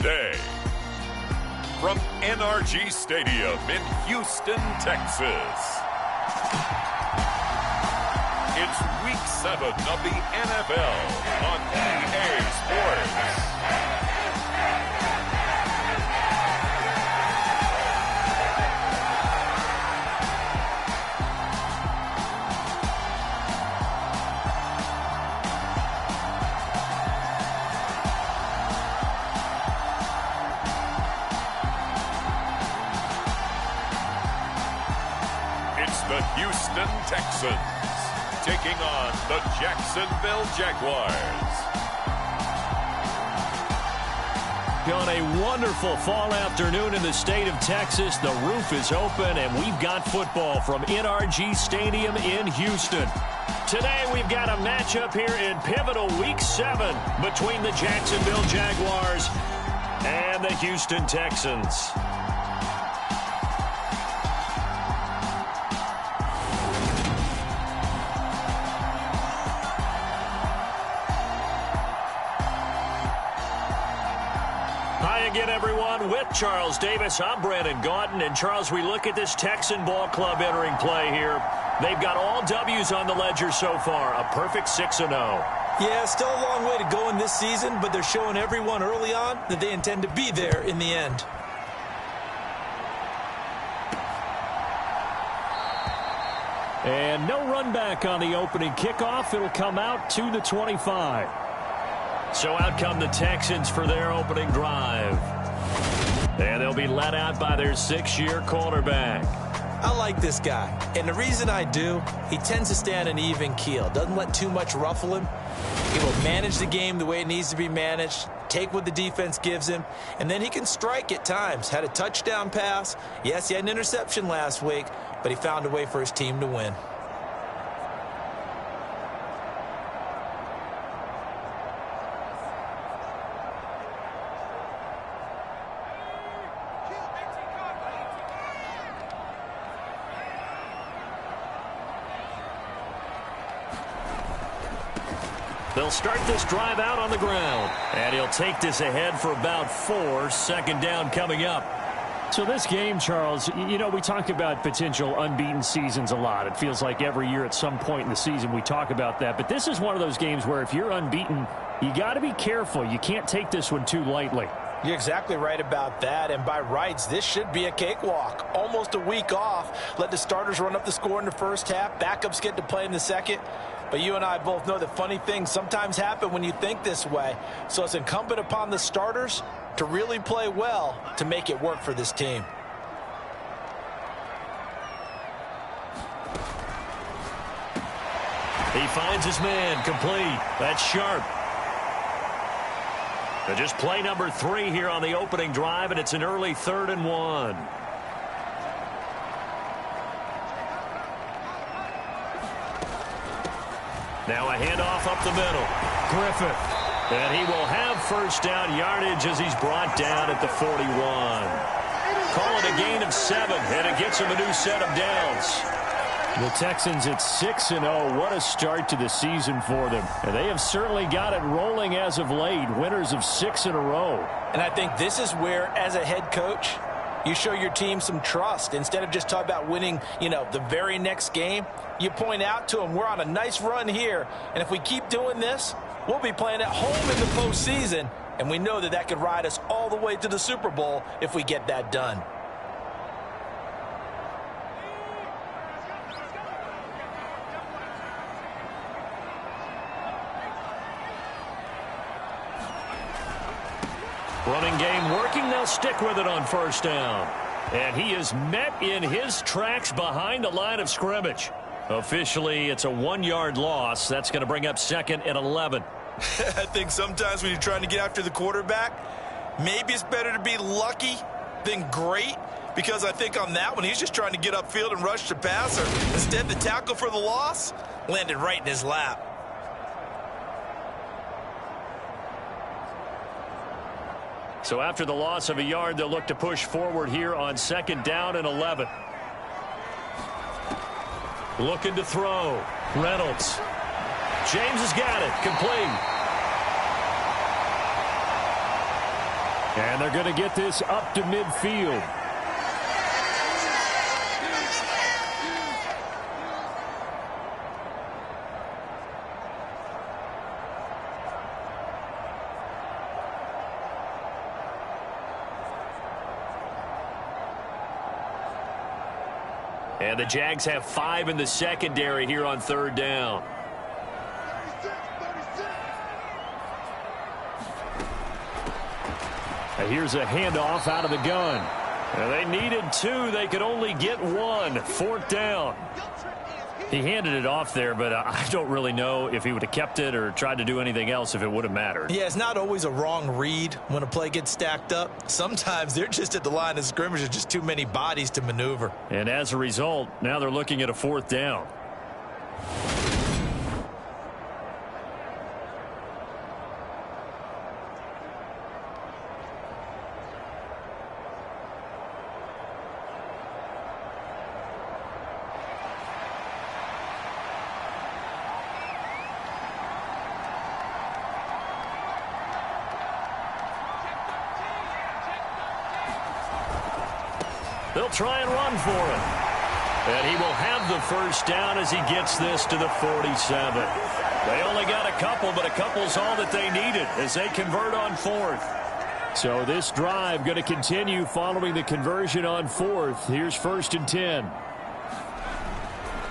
today. From NRG Stadium in Houston, Texas. It's Week 7 of the NFL on EA Sports. The Houston Texans taking on the Jacksonville Jaguars. On a wonderful fall afternoon in the state of Texas, the roof is open and we've got football from NRG Stadium in Houston. Today we've got a matchup here in pivotal Week 7 between the Jacksonville Jaguars and the Houston Texans. Again, everyone, with Charles Davis, I'm Brandon Gaudin. And, Charles, we look at this Texan ball club entering play here. They've got all W's on the ledger so far, a perfect 6-0. Yeah, still a long way to go in this season, but they're showing everyone early on that they intend to be there in the end. And no run back on the opening kickoff. It'll come out to the 25. So out come the Texans for their opening drive. And they'll be let out by their 6-year quarterback. I like this guy. And the reason I do, he tends to stay on an even keel. Doesn't let too much ruffle him. He will manage the game the way it needs to be managed, take what the defense gives him, and then he can strike at times. Had a touchdown pass. Yes, he had an interception last week, but he found a way for his team to win. They'll start this drive out on the ground. And he'll take this ahead for about 4. Second down coming up. So this game, Charles, you know, we talk about potential unbeaten seasons a lot. It feels like every year at some point in the season we talk about that. But this is one of those games where if you're unbeaten, you got to be careful. You can't take this one too lightly. You're exactly right about that, and by rights, this should be a cakewalk. Almost a week off. Let the starters run up the score in the first half. Backups get to play in the second. But you and I both know that funny things sometimes happen when you think this way. So it's incumbent upon the starters to really play well to make it work for this team. He finds his man complete. That's sharp. And just play number 3 here on the opening drive, and it's an early 3rd and 1. Now a handoff up the middle. Griffith. And he will have first down yardage as he's brought down at the 41. Call it a gain of 7, and it gets him a new set of downs. The Texans at 6-0. What a start to the season for them. And they have certainly got it rolling as of late. Winners of 6 in a row. And I think this is where, as a head coach, you show your team some trust. Instead of just talking about winning, the very next game, you point out to them, we're on a nice run here. And if we keep doing this, we'll be playing at home in the postseason. And we know that could ride us all the way to the Super Bowl if we get that done. Running game working. They'll stick with it on first down. And he is met in his tracks behind the line of scrimmage. Officially, it's a 1-yard loss. That's going to bring up 2nd and 11. I think sometimes when you're trying to get after the quarterback, maybe it's better to be lucky than great. Because I think on that one, he's just trying to get upfield and rush the passer. Instead, the tackle for the loss landed right in his lap. So after the loss of a yard, they'll look to push forward here on 2nd down and 11. Looking to throw. Reynolds. James has got it. Complete. And they're going to get this up to midfield. And the Jags have 5 in the secondary here on 3rd down. And here's a handoff out of the gun. And they needed 2. They could only get 1. 4th down. He handed it off there, but I don't really know if he would have kept it or tried to do anything else if it would have mattered. Yeah, it's not always a wrong read when a play gets stacked up. Sometimes they're just at the line of scrimmage. There's just too many bodies to maneuver. And as a result, now they're looking at a 4th down. They'll try and run for it. And he will have the 1st down as he gets this to the 47. They only got a couple, but a couple's all that they needed as they convert on 4th. So this drive going to continue following the conversion on 4th. Here's 1st and 10.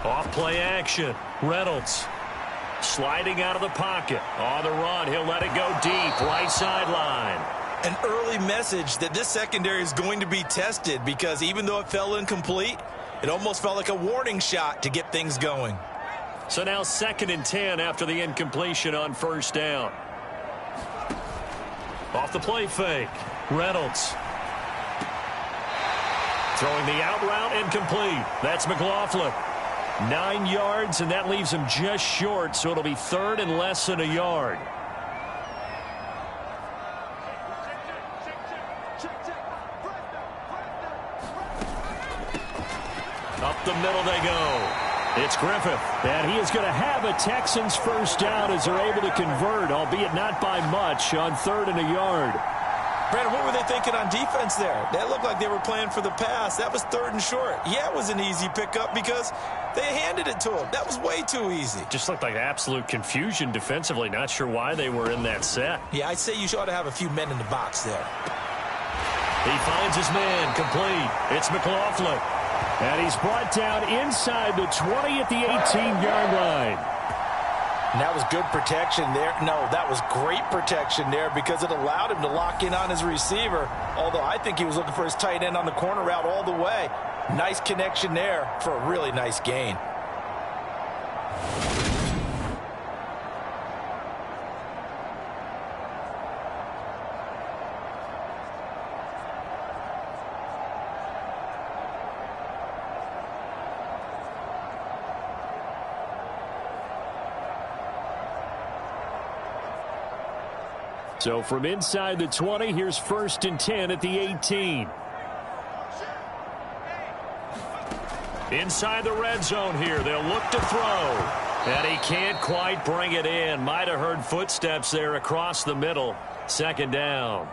Off play action. Reynolds sliding out of the pocket. On the run, he'll let it go deep. Right sideline. An early message that this secondary is going to be tested because even though it fell incomplete, it almost felt like a warning shot to get things going. So now 2nd and 10 after the incompletion on 1st down. Off the play fake. Reynolds. Throwing the out route incomplete. That's McLaughlin. 9 yards, and that leaves him just short, so it'll be 3rd and less than a yard. Up the middle they go. It's Griffith. And he is going to have a Texans 1st down as they're able to convert, albeit not by much, on 3rd and a yard. Brandon, what were they thinking on defense there? That looked like they were playing for the pass. That was 3rd and short. Yeah, it was an easy pickup because they handed it to him. That was way too easy. Just looked like absolute confusion defensively. Not sure why they were in that set. Yeah, I'd say you ought to have a few men in the box there. He finds his man complete. It's McLaughlin. And he's brought down inside the 20 at the 18-yard line. And that was good protection there. No, that was great protection there because it allowed him to lock in on his receiver, although I think he was looking for his tight end on the corner route all the way. Nice connection there for a really nice gain. So from inside the 20, here's 1st and 10 at the 18. Inside the red zone here, they'll look to throw. And he can't quite bring it in. Might have heard footsteps there across the middle. 2nd down.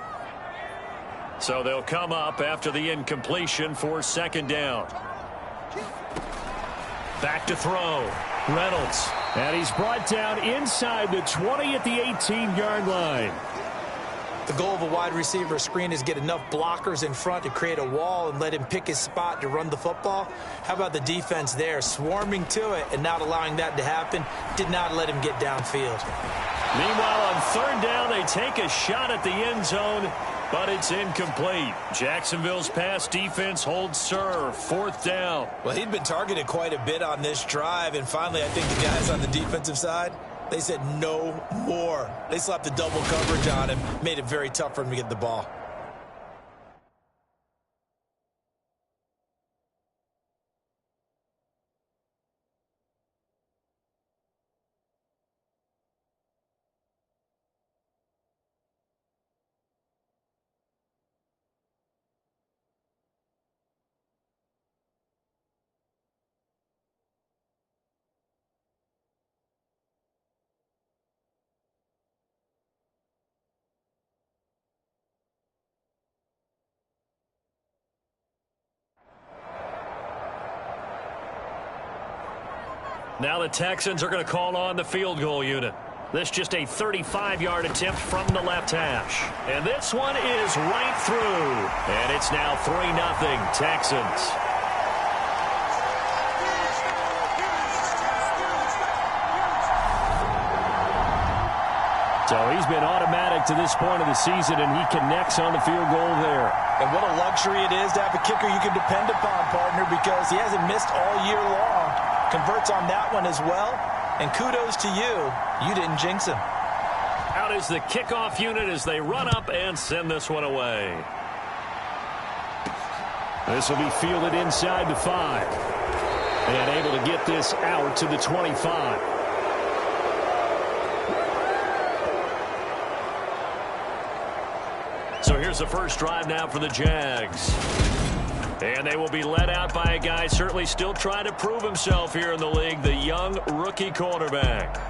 So they'll come up after the incompletion for 2nd down. Back to throw. Reynolds. And he's brought down inside the 20 at the 18-yard line. The goal of a wide receiver screen is get enough blockers in front to create a wall and let him pick his spot to run the football. How about the defense there, swarming to it and not allowing that to happen? Did not let him get downfield. Meanwhile, on 3rd down, they take a shot at the end zone, but it's incomplete. Jacksonville's pass defense holds serve. 4th down. Well, he'd been targeted quite a bit on this drive, and finally I think the guys on the defensive side, they said no more. They slapped the double coverage on him, made it very tough for him to get the ball. Now the Texans are going to call on the field goal unit. This just a 35-yard attempt from the left hash. And this one is right through. And it's now 3-0 Texans. So he's been automatic to this point of the season, and he connects on the field goal there. And what a luxury it is to have a kicker you can depend upon, partner, because he hasn't missed all year long. Converts on that one as well. And kudos to you. You didn't jinx him. Out is the kickoff unit as they run up and send this one away. This will be fielded inside the 5. And able to get this out to the 25. So here's the first drive now for the Jags. And they will be led out by a guy certainly still trying to prove himself here in the league, the young rookie quarterback.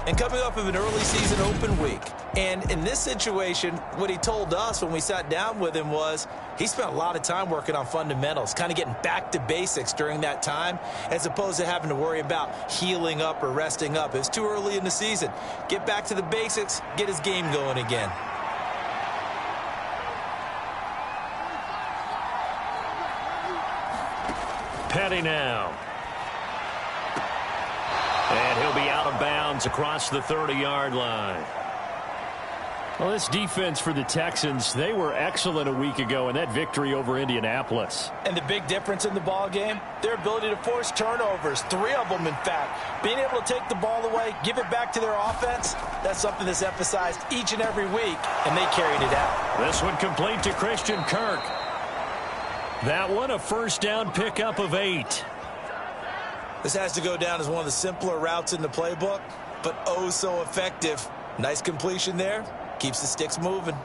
And coming off of an early season open week. And in this situation, what he told us when we sat down with him was he spent a lot of time working on fundamentals, kind of getting back to basics during that time, as opposed to having to worry about healing up or resting up. It's too early in the season. Get back to the basics, get his game going again. Petty now. And he'll be out of bounds across the 30-yard line. Well, this defense for the Texans, they were excellent a week ago in that victory over Indianapolis. And the big difference in the ball game, their ability to force turnovers, 3 of them, in fact. Being able to take the ball away, give it back to their offense, that's something that's emphasized each and every week, and they carried it out. This one complete to Christian Kirk. That one a first down pickup of 8. This has to go down as one of the simpler routes in the playbook, but oh so effective. Nice completion there. Keeps the sticks moving.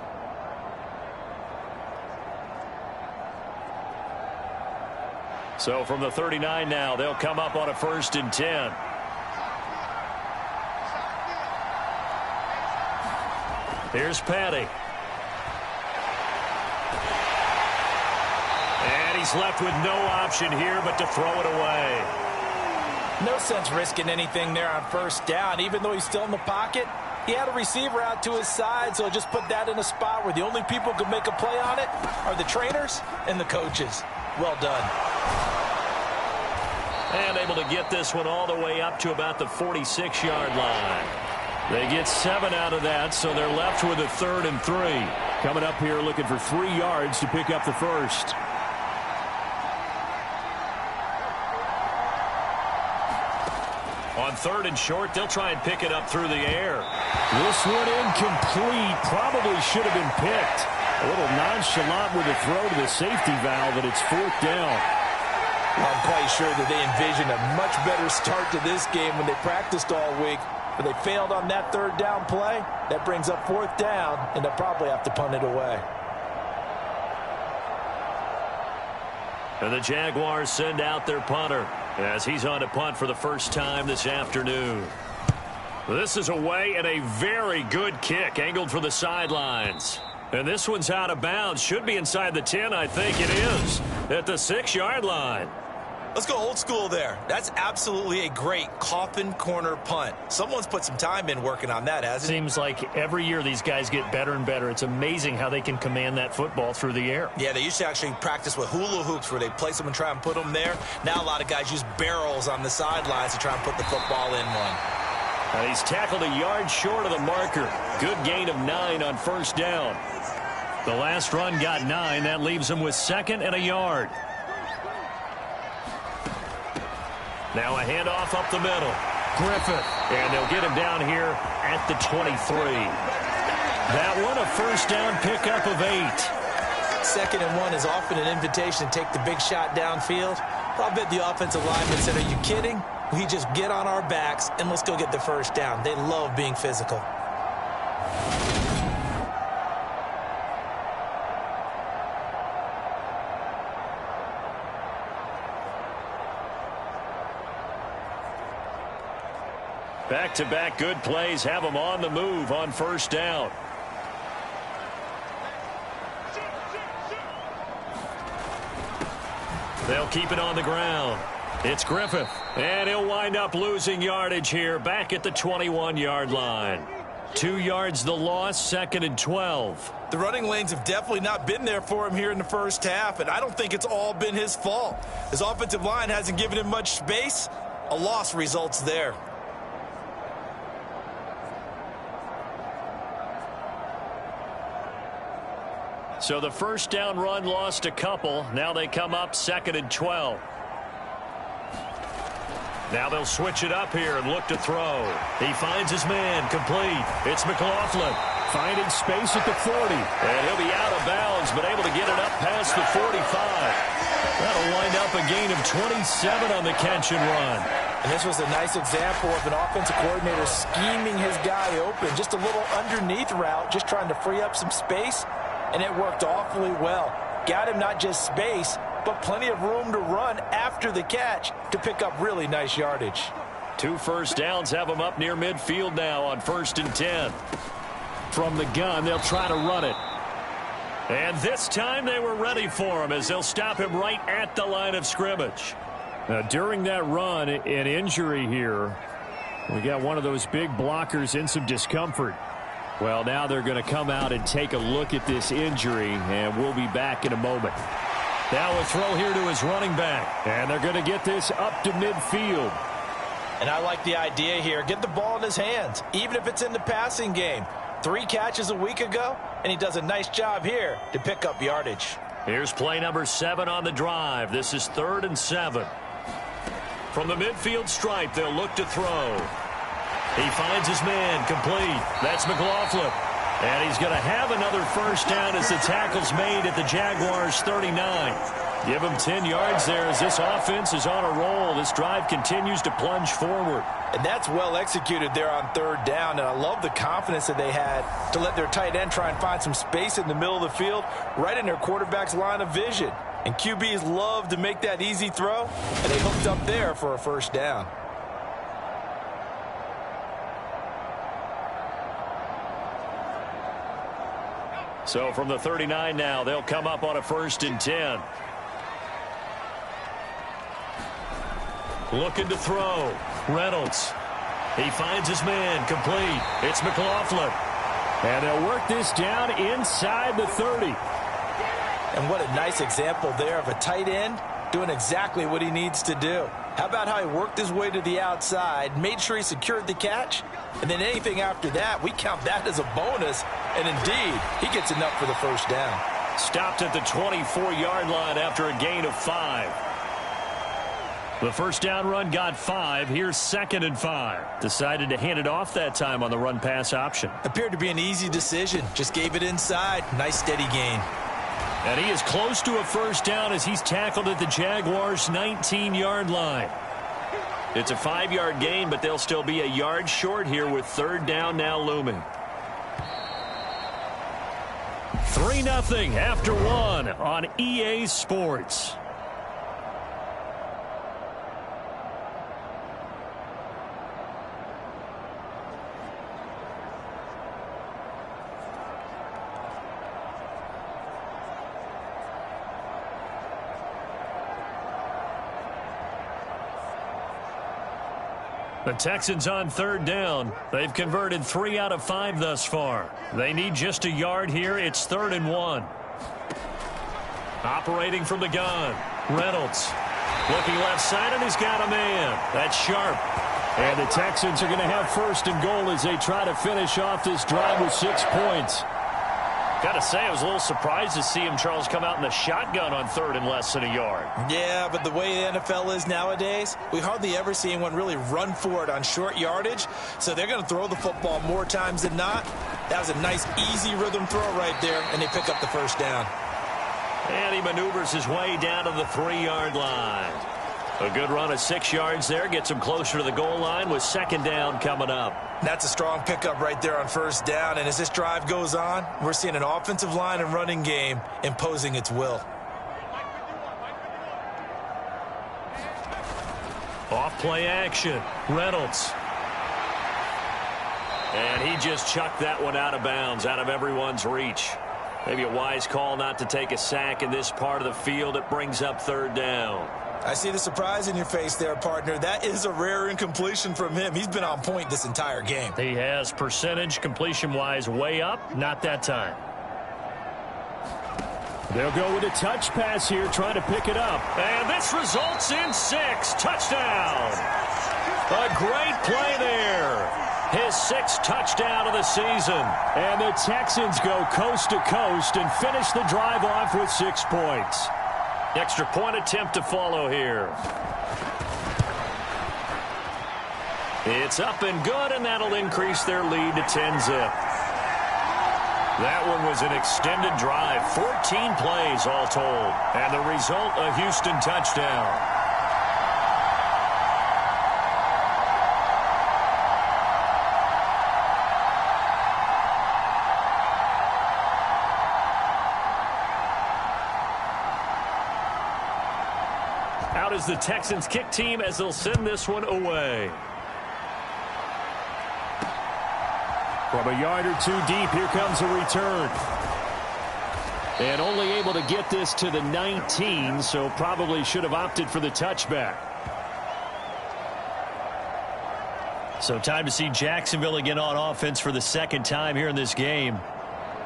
So from the 39 now, they'll come up on a 1st and 10. Here's Patty. And he's left with no option here but to throw it away. No sense risking anything there on 1st down. Even though he's still in the pocket, he had a receiver out to his side, so just put that in a spot where the only people who can make a play on it are the trainers and the coaches. Well done. And able to get this one all the way up to about the 46-yard line. They get 7 out of that, so they're left with a 3rd and 3. Coming up here looking for 3 yards to pick up the first. On 3rd and short, they'll try and pick it up through the air. This one incomplete. Probably should have been picked. A little nonchalant with a throw to the safety valve, and it's 4th down. Well, I'm quite sure that they envisioned a much better start to this game when they practiced all week. But they failed on that 3rd down play. That brings up 4th down, and they'll probably have to punt it away. And the Jaguars send out their punter as he's on to punt for the first time this afternoon. This is away and a very good kick angled for the sidelines. And this one's out of bounds. Should be inside the 10, I think it is, at the 6-yard line. Let's go old school there. That's absolutely a great coffin corner punt. Someone's put some time in working on that, hasn't it? Seems like every year these guys get better and better. It's amazing how they can command that football through the air. Yeah, they used to actually practice with hula hoops where they place them and try and put them there. Now a lot of guys use barrels on the sidelines to try and put the football in one. And he's tackled a yard short of the marker. Good gain of 9 on 1st down. The last run got 9. That leaves him with 2nd and a yard. Now a handoff up the middle. Griffith. And they'll get him down here at the 23. That one a 1st down pickup of 8. 2nd and 1 is often an invitation to take the big shot downfield. I'll bet the offensive lineman said, are you kidding? We just get on our backs and let's go get the 1st down. They love being physical. Back-to-back good plays have them on the move on 1st down. They'll keep it on the ground. It's Griffith, and he'll wind up losing yardage here back at the 21-yard line. 2 yards the loss, 2nd and 12. The running lanes have definitely not been there for him here in the first half, and I don't think it's all been his fault. His offensive line hasn't given him much space. A loss results there. So the first down run lost a couple. Now they come up 2nd and 12. Now they'll switch it up here and look to throw. He finds his man, complete. It's McLaughlin. Finding space at the 40. And he'll be out of bounds, but able to get it up past the 45. That'll wind up a gain of 27 on the catch and run. And this was a nice example of an offensive coordinator scheming his guy open. Just a little underneath route, just trying to free up some space, and it worked awfully well. Got him not just space, but plenty of room to run after the catch to pick up really nice yardage. 2 first downs have them up near midfield now on 1st and 10. From the gun, they'll try to run it. And this time they were ready for him as they'll stop him right at the line of scrimmage. Now, during that run, an injury here. We got one of those big blockers in some discomfort. Well, now they're going to come out and take a look at this injury, and we'll be back in a moment. Now a throw here to his running back. And they're going to get this up to midfield. And I like the idea here. Get the ball in his hands, even if it's in the passing game. 3 catches a week ago, and he does a nice job here to pick up yardage. Here's play number 7 on the drive. This is 3rd and 7. From the midfield stripe, they'll look to throw. He finds his man, complete. That's McLaughlin. And he's going to have another first down as the tackle's made at the Jaguars' 39. Give him 10 yards there as this offense is on a roll. This drive continues to plunge forward. And that's well executed there on 3rd down. And I love the confidence that they had to let their tight end try and find some space in the middle of the field, right in their quarterback's line of vision. And QBs love to make that easy throw, and they hooked up there for a first down. So from the 39 now, they'll come up on a 1st and 10. Looking to throw. Reynolds. He finds his man, complete. It's McLaughlin. And they'll work this down inside the 30. And what a nice example there of a tight end doing exactly what he needs to do. How about how he worked his way to the outside, made sure he secured the catch, and then anything after that, we count that as a bonus. And indeed, he gets enough for the first down. Stopped at the 24-yard line after a gain of 5. The first down run got 5. Here's 2nd and 5. Decided to hand it off that time on the run-pass option. Appeared to be an easy decision. Just gave it inside. Nice steady gain. And he is close to a first down as he's tackled at the Jaguars' 19-yard line. It's a 5-yard gain, but they'll still be a yard short here with 3rd down now looming. 3-0 after 1 on EA Sports. The Texans on 3rd down. They've converted 3 out of 5 thus far. They need just a yard here. It's 3rd and 1. Operating from the gun. Reynolds. Looking left side, and he's got a man. That's Sharp. And the Texans are going to have 1st and goal as they try to finish off this drive with 6 points. Got to say, I was a little surprised to see him, Charles, come out in the shotgun on 3rd and less than a yard. Yeah, but the way the NFL is nowadays, we hardly ever see anyone really run for it on short yardage. So they're going to throw the football more times than not. That was a nice, easy rhythm throw right there, and they pick up the first down. And he maneuvers his way down to the 3-yard line. A good run of 6 yards there gets him closer to the goal line with 2nd down coming up. That's a strong pickup right there on 1st down. And as this drive goes on, we're seeing an offensive line and running game imposing its will. Off play action. Reynolds. And he just chucked that one out of bounds, out of everyone's reach. Maybe a wise call not to take a sack in this part of the field. It brings up 3rd down. I see the surprise in your face there, partner. That is a rare incompletion from him. He's been on point this entire game. He has percentage completion-wise way up. Not that time. They'll go with a touch pass here, trying to pick it up. And this results in 6. Touchdown. A great play there. His 6th touchdown of the season. And the Texans go coast to coast and finish the drive off with 6 points. Extra point attempt to follow here. It's up and good, and that'll increase their lead to 10-zip. That one was an extended drive, 14 plays all told, and the result, a Houston touchdown. Out is the Texans kick team as they'll send this one away. From a yard or 2 deep, here comes a return. And only able to get this to the 19, so probably should have opted for the touchback. So time to see Jacksonville again on offense for the 2nd time here in this game.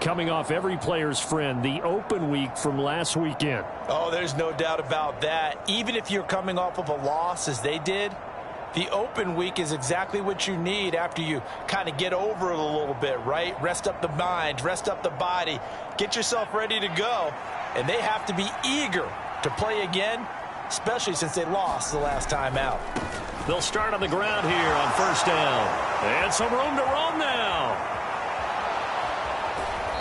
Coming off every player's friend, the open week from last weekend. Oh, there's no doubt about that. Even if you're coming off of a loss as they did, the open week is exactly what you need after you kind of get over it a little bit, right? Rest up the mind, rest up the body, get yourself ready to go. And they have to be eager to play again, especially since they lost the last time out. They'll start on the ground here on 1st down. And some room to roam now.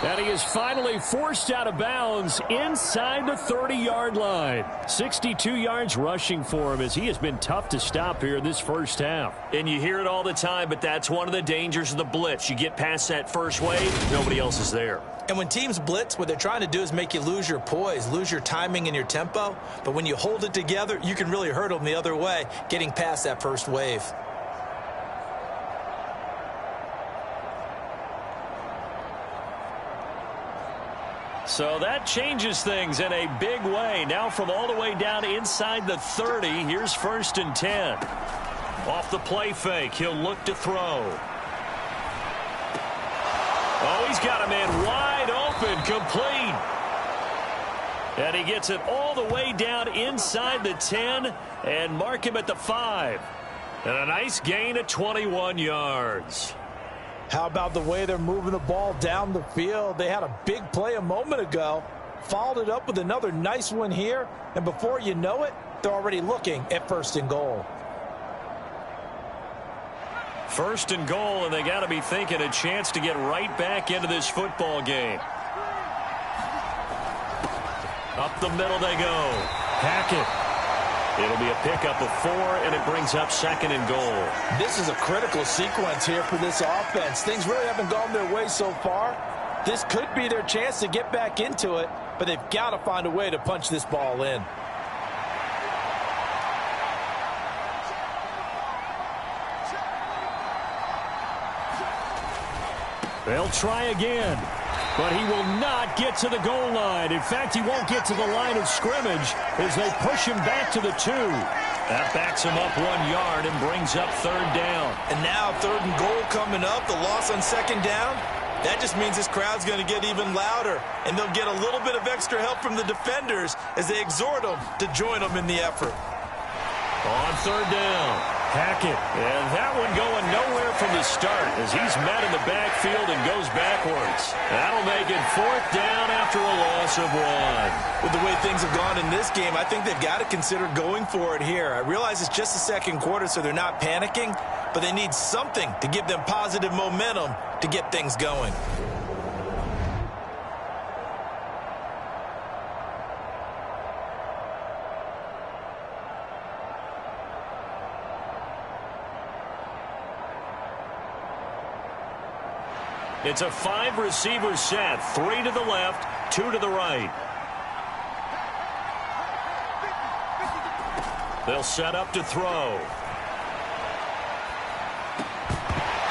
And he is finally forced out of bounds inside the 30-yard line. 62 yards rushing for him as he has been tough to stop here in this first half. And you hear it all the time, but that's one of the dangers of the blitz. You get past that first wave, nobody else is there. And when teams blitz, what they're trying to do is make you lose your poise, lose your timing and your tempo. But when you hold it together, you can really hurt them the other way, getting past that first wave. So that changes things in a big way. Now from all the way down inside the 30, here's 1st and 10. Off the play fake, he'll look to throw. Oh, he's got a man wide open, complete. And he gets it all the way down inside the 10 and mark him at the 5. And a nice gain of 21 yards. How about the way they're moving the ball down the field? They had a big play a moment ago, followed it up with another nice one here, and before you know it, they're already looking at 1st and goal. 1st and goal, and they got to be thinking a chance to get right back into this football game. Up the middle they go. Hackett. It'll be a pickup of 4, and it brings up 2nd and goal. This is a critical sequence here for this offense. Things really haven't gone their way so far. This could be their chance to get back into it, but they've got to find a way to punch this ball in. They'll try again, but he will not get to the goal line. In fact, he won't get to the line of scrimmage as they push him back to the 2. That backs him up 1 yard and brings up 3rd down. And now 3rd and goal coming up, the loss on 2nd down. That just means this crowd's going to get even louder, and they'll get a little bit of extra help from the defenders as they exhort them to join them in the effort. On 3rd down, Hackett. And that one going nowhere from the start as he's met in the backfield and goes backwards. That'll make it 4th down after a loss of 1. With the way things have gone in this game, I think they've got to consider going for it here. I realize it's just the 2nd quarter, so they're not panicking, but they need something to give them positive momentum to get things going. It's a 5-receiver set, 3 to the left, 2 to the right. They'll set up to throw.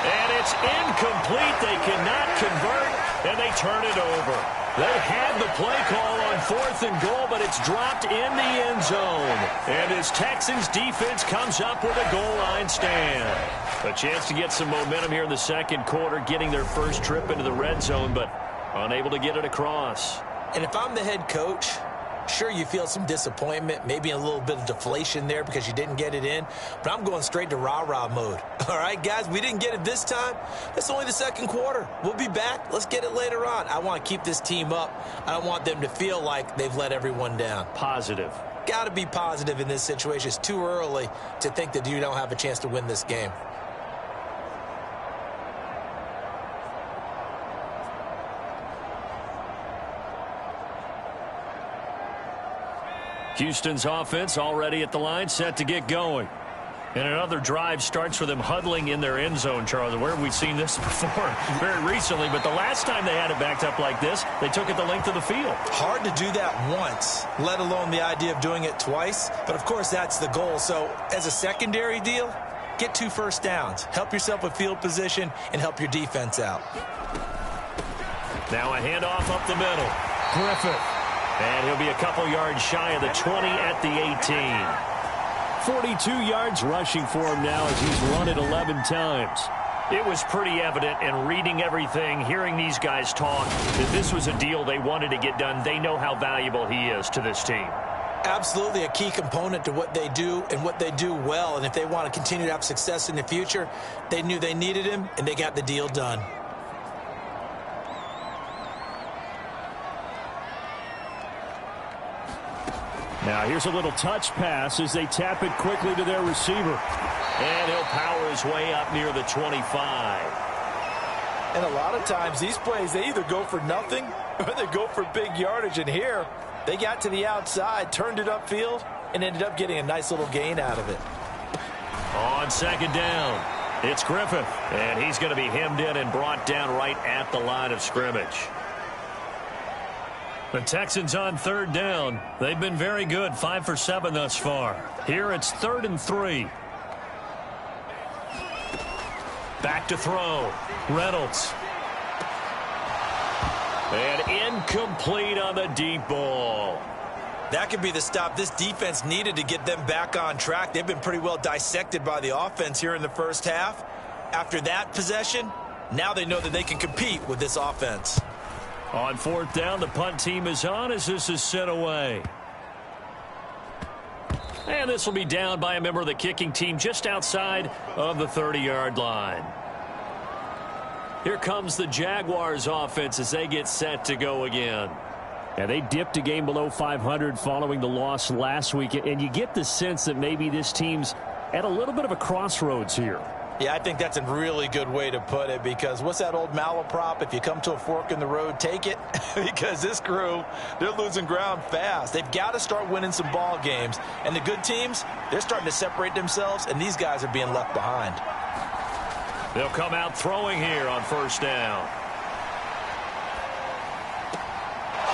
And it's incomplete. They cannot convert, and they turn it over. They had the play call on 4th and goal, but it's dropped in the end zone. And as Texans defense comes up with a goal line stand. A chance to get some momentum here in the second quarter, getting their first trip into the red zone, but unable to get it across. And if I'm the head coach, sure, you feel some disappointment, maybe a little bit of deflation there because you didn't get it in, but I'm going straight to rah-rah mode. All right, guys, we didn't get it this time. It's only the second quarter. We'll be back. Let's get it later on. I want to keep this team up. I don't want them to feel like they've let everyone down. Positive. Got to be positive in this situation. It's too early to think that you don't have a chance to win this game. Houston's offense already at the line, set to get going. And another drive starts with them huddling in their end zone, Charles. Where have we seen this before? Very recently, but the last time they had it backed up like this, they took it the length of the field. Hard to do that once, let alone the idea of doing it twice. But, of course, that's the goal. So, as a secondary deal, get 2 first downs. Help yourself with field position and help your defense out. Now a handoff up the middle. Griffith. And he'll be a couple yards shy of the 20 at the 18. 42 yards rushing for him now as he's run it 11 times. It was pretty evident in reading everything, hearing these guys talk, that this was a deal they wanted to get done. They know how valuable he is to this team. Absolutely a key component to what they do and what they do well. And if they want to continue to have success in the future, they knew they needed him, and they got the deal done. Now here's a little touch pass as they tap it quickly to their receiver. And he'll power his way up near the 25. And a lot of times these plays, they either go for nothing or they go for big yardage. And here, they got to the outside, turned it upfield, and ended up getting a nice little gain out of it. On second down, it's Griffith. And he's going to be hemmed in and brought down right at the line of scrimmage. The Texans on third down. They've been very good, 5 for 7 thus far. Here it's 3rd and 3. Back to throw. Reynolds. And incomplete on the deep ball. That could be the stop this defense needed to get them back on track. They've been pretty well dissected by the offense here in the first half. After that possession, now they know that they can compete with this offense. On 4th down, the punt team is on as this is set away. And this will be down by a member of the kicking team just outside of the 30-yard line. Here comes the Jaguars offense as they get set to go again. Yeah, they dipped a game below 500 following the loss last week, and you get the sense that maybe this team's at a little bit of a crossroads here. Yeah, I think that's a really good way to put it, because what's that old malaprop? If you come to a fork in the road, take it. Because this crew, they're losing ground fast. They've got to start winning some ball games. And the good teams, they're starting to separate themselves, and these guys are being left behind. They'll come out throwing here on 1st down.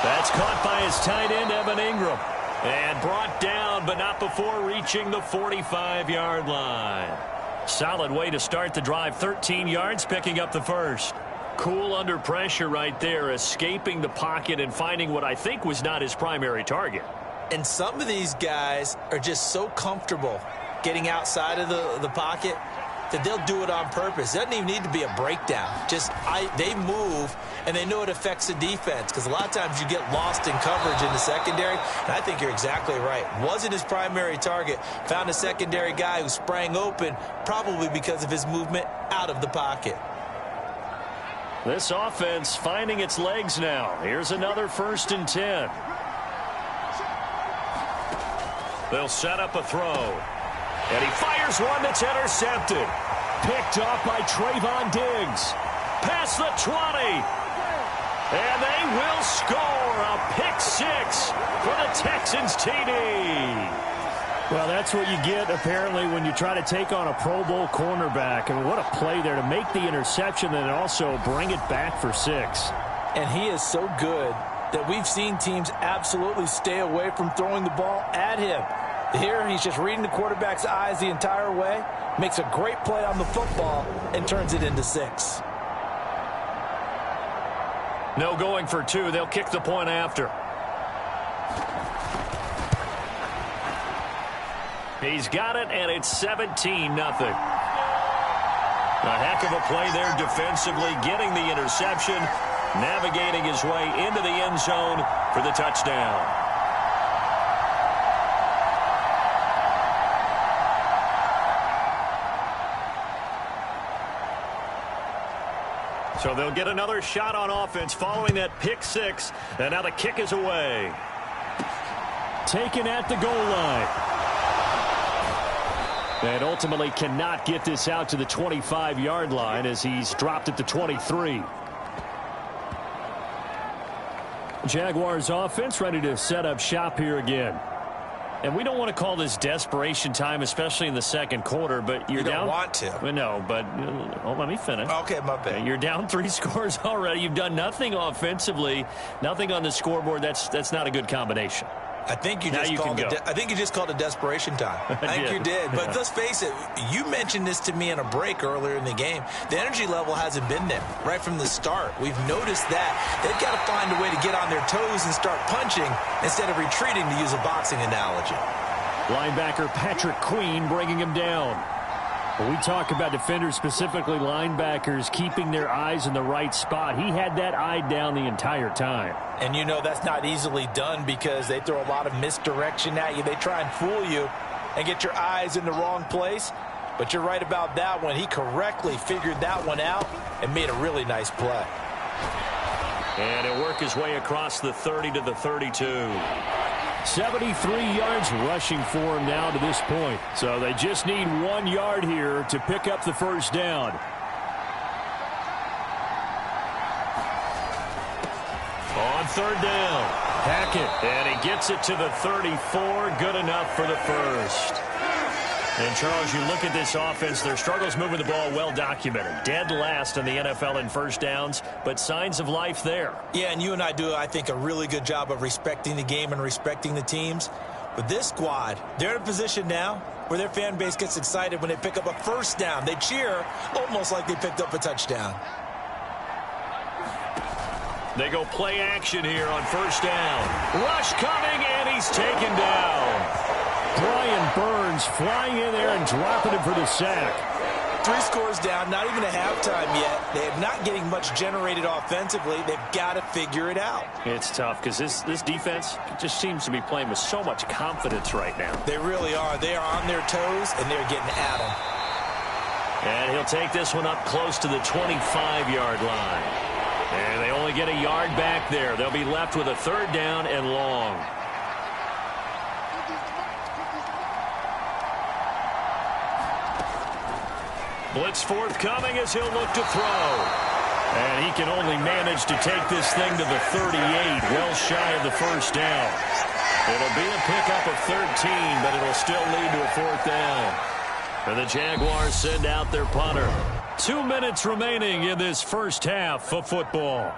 That's caught by his tight end, Evan Ingram. And brought down, but not before reaching the 45-yard line. Solid way to start the drive. 13 yards, picking up the first. Cool under pressure right there, escaping the pocket and finding what I think was not his primary target. And some of these guys are just so comfortable getting outside of the pocket that they'll do it on purpose. It doesn't even need to be a breakdown. They move, and they know it affects the defense, because a lot of times you get lost in coverage in the secondary, and I think you're exactly right. Wasn't his primary target. Found a secondary guy who sprang open, probably because of his movement out of the pocket. This offense finding its legs now. Here's another 1st and 10. They'll set up a throw. And he fires one that's intercepted. Picked off by Trayvon Diggs. Past the 20. And they will score a pick-6 for the Texans TD. Well, that's what you get, apparently, when you try to take on a Pro Bowl cornerback. And what a play there to make the interception and also bring it back for 6. And he is so good that we've seen teams absolutely stay away from throwing the ball at him. Here, he's just reading the quarterback's eyes the entire way, makes a great play on the football, and turns it into 6. No going for two. They'll kick the point after. He's got it, and it's 17-0. A heck of a play there defensively, getting the interception, navigating his way into the end zone for the touchdown. So they'll get another shot on offense following that pick six, and now the kick is away. Taken at the goal line. And ultimately cannot get this out to the 25-yard line as he's dropped at the 23. Jaguars offense ready to set up shop here again. And we don't want to call this desperation time, especially in the second quarter, but you're down. You don't want to. No, but let me finish. Okay, my bad. You're down 3 scores already. You've done nothing offensively, nothing on the scoreboard. That's not a good combination. I think you just called it desperation time. I think you did. But let's face it, you mentioned this to me in a break earlier in the game. The energy level hasn't been there right from the start. We've noticed that. They've got to find a way to get on their toes and start punching instead of retreating, to use a boxing analogy. Linebacker Patrick Queen bringing him down. When we talk about defenders, specifically linebackers, keeping their eyes in the right spot, he had that eye down the entire time. And you know that's not easily done because they throw a lot of misdirection at you. They try and fool you and get your eyes in the wrong place. But you're right about that one. He correctly figured that one out and made a really nice play. And he'll work his way across the 30 to the 32. 73 yards rushing for him now to this point. So they just need 1 yard here to pick up the first down. On third down, Hackett, and he gets it to the 34. Good enough for the first. And, Charles, you look at this offense, their struggles moving the ball well documented. Dead last in the NFL in first downs, but signs of life there. Yeah, and you and I do, I think, a really good job of respecting the game and respecting the teams. But this squad, they're in a position now where their fan base gets excited when they pick up a first down. They cheer almost like they picked up a touchdown. They go play action here on first down. Rush coming, and he's taken down. Brian Burns flying in there and dropping him for the sack. 3 scores down, not even a halftime yet. They are not getting much generated offensively. They've got to figure it out. It's tough because this defense just seems to be playing with so much confidence right now. They really are. They are on their toes, and they're getting at them. And he'll take this one up close to the 25-yard line. And they only get a yard back there. They'll be left with a third down and long. Blitz forthcoming as he'll look to throw. And he can only manage to take this thing to the 38, well shy of the first down. It'll be a pickup of 13, but it'll still lead to a fourth down. And the Jaguars send out their punter. 2 minutes remaining in this first half of football.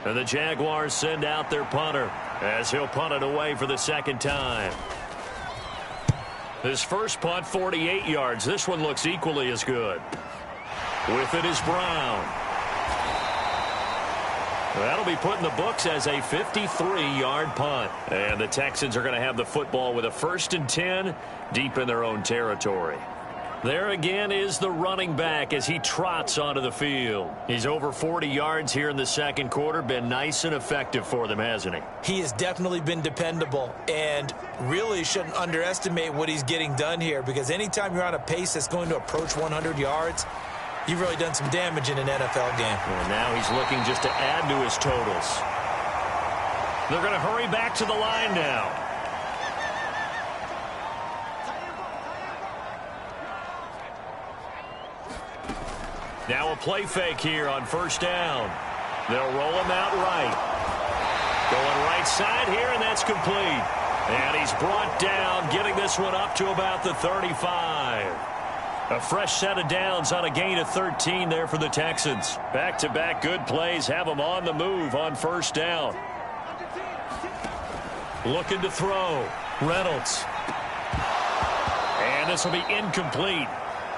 And the Jaguars send out their punter as he'll punt it away for the second time. His first punt, 48 yards. This one looks equally as good. With it is Brown. That'll be put in the books as a 53-yard punt. And the Texans are going to have the football with a 1st and 10 deep in their own territory. There again is the running back as he trots onto the field. He's over 40 yards here in the second quarter. Been nice and effective for them, hasn't he? He has definitely been dependable and really shouldn't underestimate what he's getting done here, because anytime you're on a pace that's going to approach 100 yards, you've really done some damage in an NFL game. And now he's looking just to add to his totals. They're going to hurry back to the line now. Now a play fake here on first down. They'll roll him out right. Going right side here, and that's complete. And he's brought down, getting this one up to about the 35. A fresh set of downs on a gain of 13 there for the Texans. Back-to-back good plays have them on the move on first down. Looking to throw. Reynolds. And this will be incomplete.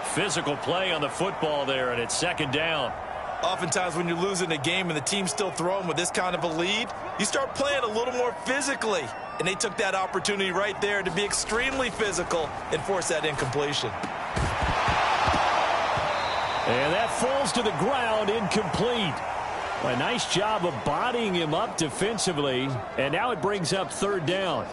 Physical play on the football there, and it's second down. Oftentimes when you're losing a game and the team's still throwing with this kind of a lead, you start playing a little more physically. And they took that opportunity right there to be extremely physical and force that incompletion. And that falls to the ground, incomplete. A nice job of bodying him up defensively, and now it brings up third down.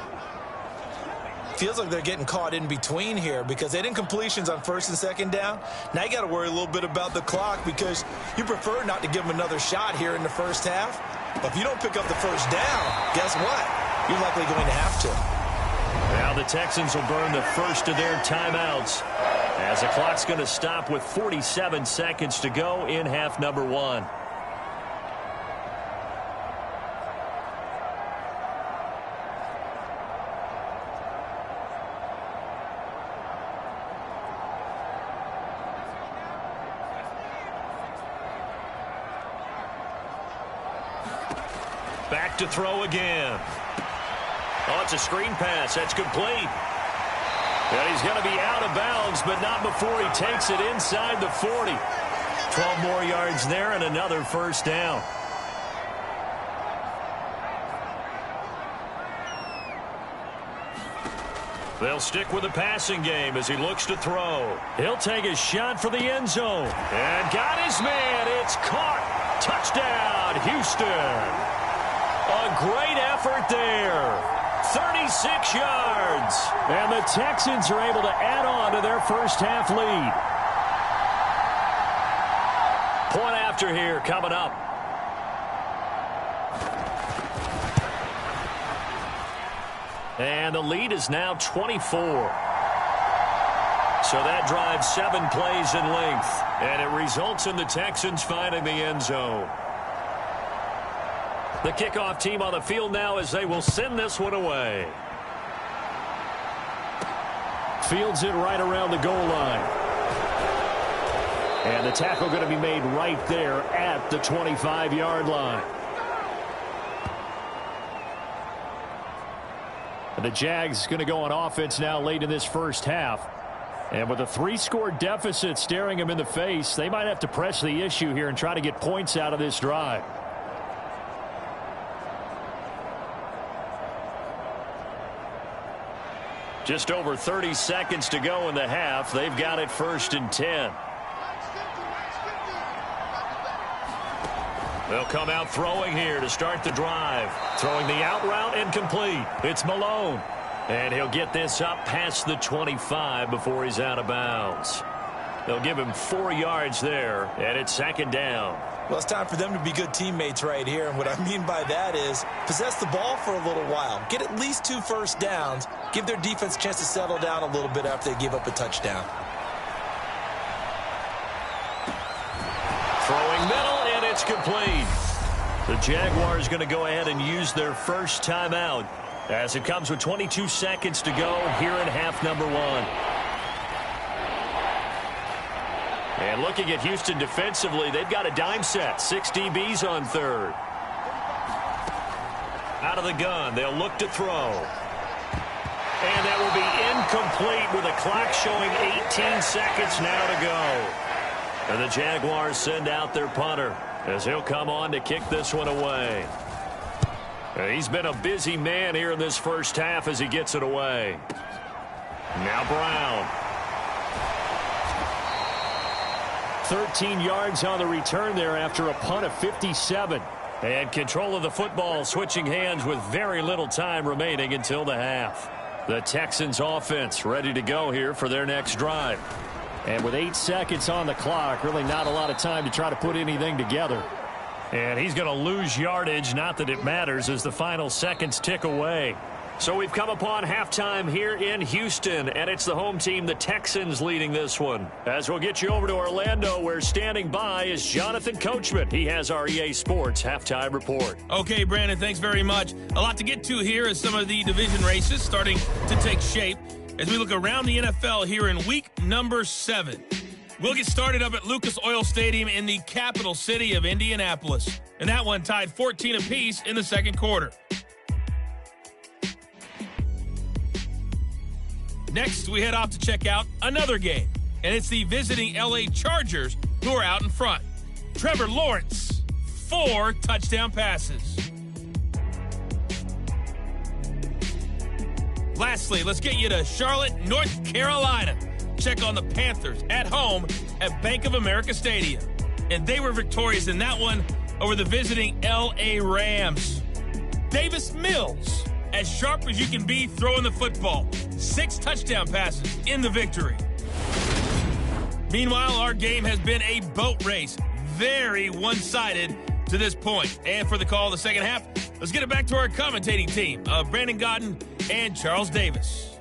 Feels like they're getting caught in between here because they didn't completions on first and second down. Now you got to worry a little bit about the clock because you prefer not to give them another shot here in the first half. But if you don't pick up the first down, guess what? You're likely going to have to. Now the Texans will burn the first of their timeouts as the clock's going to stop with 47 seconds to go in half number one. Back to throw again. Oh, it's a screen pass. That's complete. And he's going to be out of bounds, but not before he takes it inside the 40. 12 more yards there and another first down. They'll stick with the passing game as he looks to throw. He'll take a shot for the end zone. And got his man. It's caught. Touchdown, Houston. A great effort there. 36 yards. And the Texans are able to add on to their first half lead. Point after here coming up. And the lead is now 24. So that drives 7 plays in length. And it results in the Texans finding the end zone. The kickoff team on the field now as they will send this one away. Fields it right around the goal line. And the tackle going to be made right there at the 25-yard line. And the Jags going to go on offense now late in this first half. And with a 3-score deficit staring them in the face, they might have to press the issue here and try to get points out of this drive. Just over 30 seconds to go in the half. They've got it 1st and 10. They'll come out throwing here to start the drive. Throwing the out route incomplete. It's Malone. And he'll get this up past the 25 before he's out of bounds. They'll give him 4 yards there, and it's second down. Well, it's time for them to be good teammates right here. And what I mean by that is possess the ball for a little while. Get at least 2 first downs. Give their defense a chance to settle down a little bit after they give up a touchdown. Throwing middle, and it's complete. The Jaguars going to go ahead and use their first timeout as it comes with 22 seconds to go here in half number one. And looking at Houston defensively, they've got a dime set. 6 DBs on third. Out of the gun, they'll look to throw. And that will be incomplete with the clock showing 18 seconds now to go. And the Jaguars send out their punter as he'll come on to kick this one away. He's been a busy man here in this first half as he gets it away. Now Brown. 13 yards on the return there after a punt of 57. And control of the football switching hands with very little time remaining until the half. The Texans offense ready to go here for their next drive. And with 8 seconds on the clock, really not a lot of time to try to put anything together. And he's going to lose yardage, not that it matters, as the final seconds tick away. So we've come upon halftime here in Houston, and it's the home team, the Texans, leading this one. As we'll get you over to Orlando, where standing by is Jonathan Coachman. He has our EA Sports halftime report. Okay, Brandon, thanks very much. A lot to get to here as some of the division races starting to take shape as we look around the NFL here in week number 7. We'll get started up at Lucas Oil Stadium in the capital city of Indianapolis. And that one tied 14 apiece in the second quarter. Next, we head off to check out another game. and it's the visiting LA Chargers who are out in front. Trevor Lawrence, 4 touchdown passes. Lastly, let's get you to Charlotte, North Carolina. Check on the Panthers at home at Bank of America Stadium. And they were victorious in that one over the visiting LA Rams. Davis Mills, as sharp as you can be throwing the football. 6 touchdown passes in the victory. Meanwhile, our game has been a boat race. Very one-sided to this point. And for the call of the second half, let's get it back to our commentating team of Brandon Godden and Charles Davis.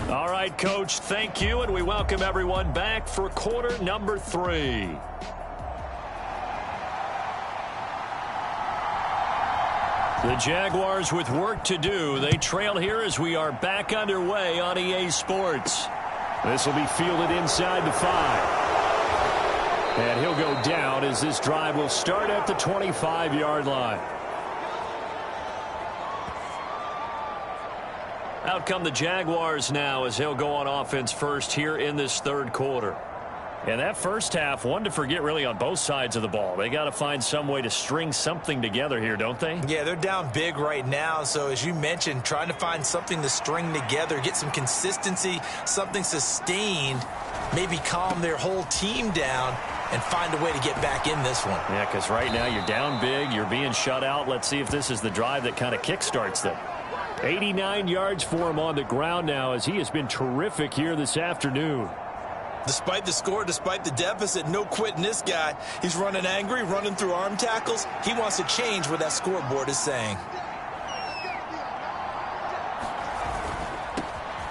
All right, Coach, thank you, and we welcome everyone back for quarter number 3. The Jaguars with work to do. They trail here as we are back underway on EA Sports. This will be fielded inside the 5. And he'll go down as this drive will start at the 25-yard line. Out come the Jaguars now as he'll go on offense first here in this third quarter. And that first half, one to forget really on both sides of the ball. They got to find some way to string something together here, don't they? Yeah, they're down big right now. So as you mentioned, trying to find something to string together, get some consistency, something sustained, maybe calm their whole team down and find a way to get back in this one. Yeah, because right now you're down big, you're being shut out. Let's see if this is the drive that kind of kickstarts them. 89 yards for him on the ground now as he has been terrific here this afternoon. Despite the score, despite the deficit, no quitting this guy. He's running angry, running through arm tackles. He wants to change what that scoreboard is saying.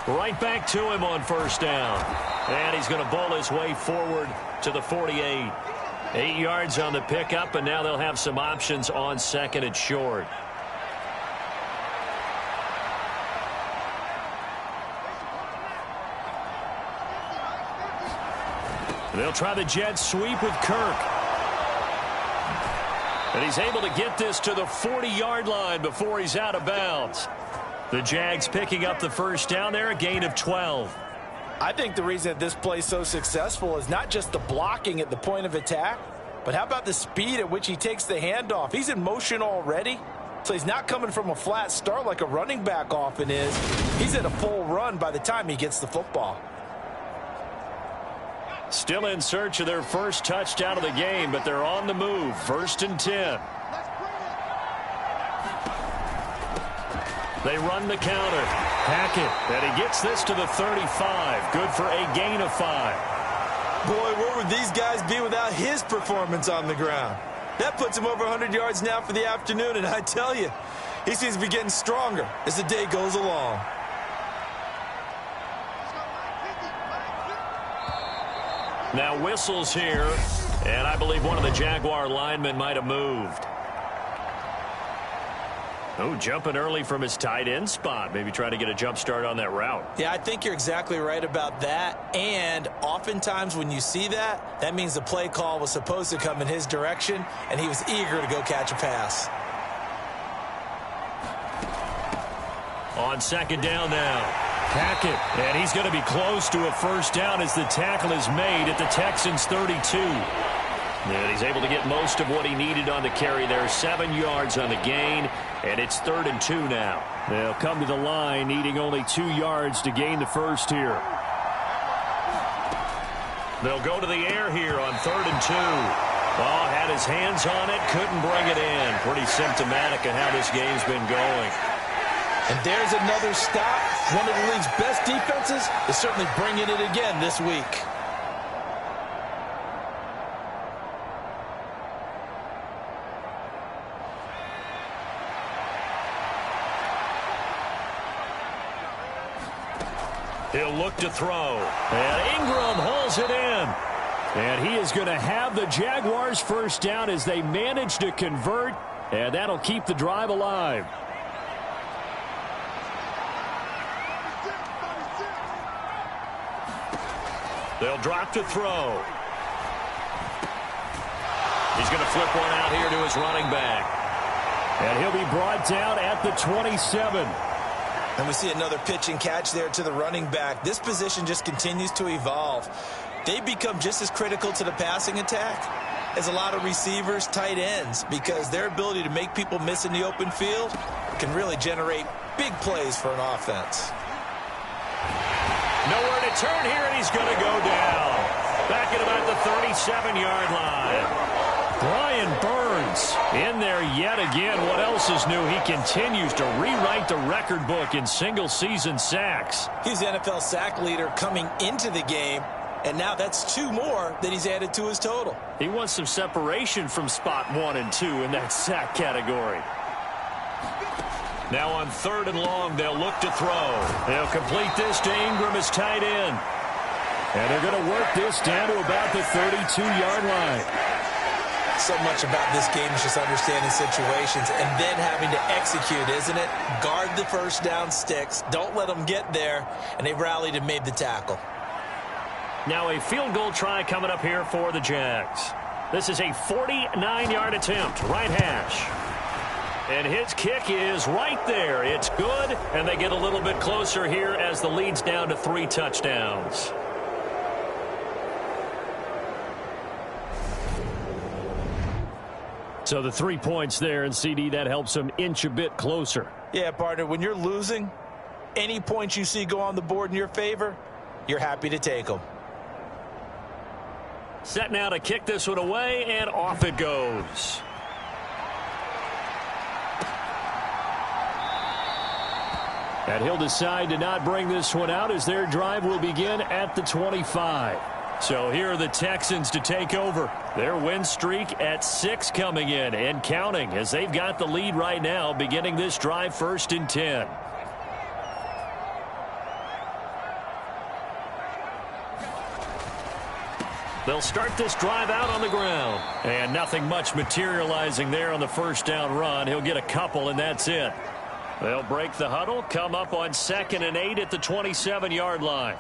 Right back to him on first down. And he's going to bowl his way forward to the 48. 8 yards on the pickup, and now they'll have some options on second and short. They'll try the jet sweep with Kirk. And he's able to get this to the 40-yard line before he's out of bounds. The Jags picking up the first down there, a gain of 12. I think the reason that this play is so successful is not just the blocking at the point of attack, but how about the speed at which he takes the handoff? He's in motion already, so he's not coming from a flat start like a running back often is. He's at a full run by the time he gets the football. Still in search of their first touchdown of the game, but they're on the move. 1st and 10. They run the counter. Hackett, and he gets this to the 35. Good for a gain of 5. Boy, where would these guys be without his performance on the ground? That puts him over 100 yards now for the afternoon, and I tell you, he seems to be getting stronger as the day goes along. Now whistles here, and I believe one of the Jaguar linemen might have moved. Oh, jumping early from his tight end spot. Maybe trying to get a jump start on that route. Yeah, I think you're exactly right about that. And oftentimes when you see that, that means the play call was supposed to come in his direction, and he was eager to go catch a pass. On second down now. Hackett, and he's going to be close to a first down as the tackle is made at the Texans' 32. And he's able to get most of what he needed on the carry there. 7 yards on the gain, and it's 3rd and 2 now. They'll come to the line needing only 2 yards to gain the first here. They'll go to the air here on 3rd and 2. Oh, had his hands on it, couldn't bring it in. Pretty symptomatic of how this game's been going. And there's another stop. One of the league's best defenses is certainly bringing it again this week. He'll look to throw. And Ingram hauls it in. And he is going to have the Jaguars first down as they manage to convert. And that'll keep the drive alive. They'll drop to throw. He's going to flip one out here to his running back. And he'll be brought down at the 27. And we see another pitch and catch there to the running back. This position just continues to evolve. They become just as critical to the passing attack as a lot of receivers, tight ends, because their ability to make people miss in the open field can really generate big plays for an offense. Nowhere to turn here, and he's going to go down. Back at about the 37-yard line. Brian Burns in there yet again. What else is new? He continues to rewrite the record book in single-season sacks. He's the NFL sack leader coming into the game, and now that's 2 more that he's added to his total. He wants some separation from spot 1 and 2 in that sack category. Now on 3rd and long, they'll look to throw. They'll complete this to Ingram as tight end. And they're going to work this down to about the 32-yard line. So much about this game is just understanding situations and then having to execute, isn't it? Guard the first down sticks. Don't let them get there. And they rallied and made the tackle. Now a field goal try coming up here for the Jags. This is a 49-yard attempt, right hash. And his kick is right there. It's good, and they get a little bit closer here as the lead's down to 3 touchdowns. So the 3 points there, and CD, that helps them inch a bit closer. Yeah, partner, when you're losing, any points you see go on the board in your favor, you're happy to take them. Set now to kick this one away, and off it goes. And he'll decide to not bring this one out as their drive will begin at the 25. So here are the Texans to take over. Their win streak at 6 coming in and counting as they've got the lead right now, beginning this drive 1st and 10. They'll start this drive out on the ground. And nothing much materializing there on the first down run. He'll get a couple, and that's it. They'll break the huddle, come up on 2nd and 8 at the 27-yard line.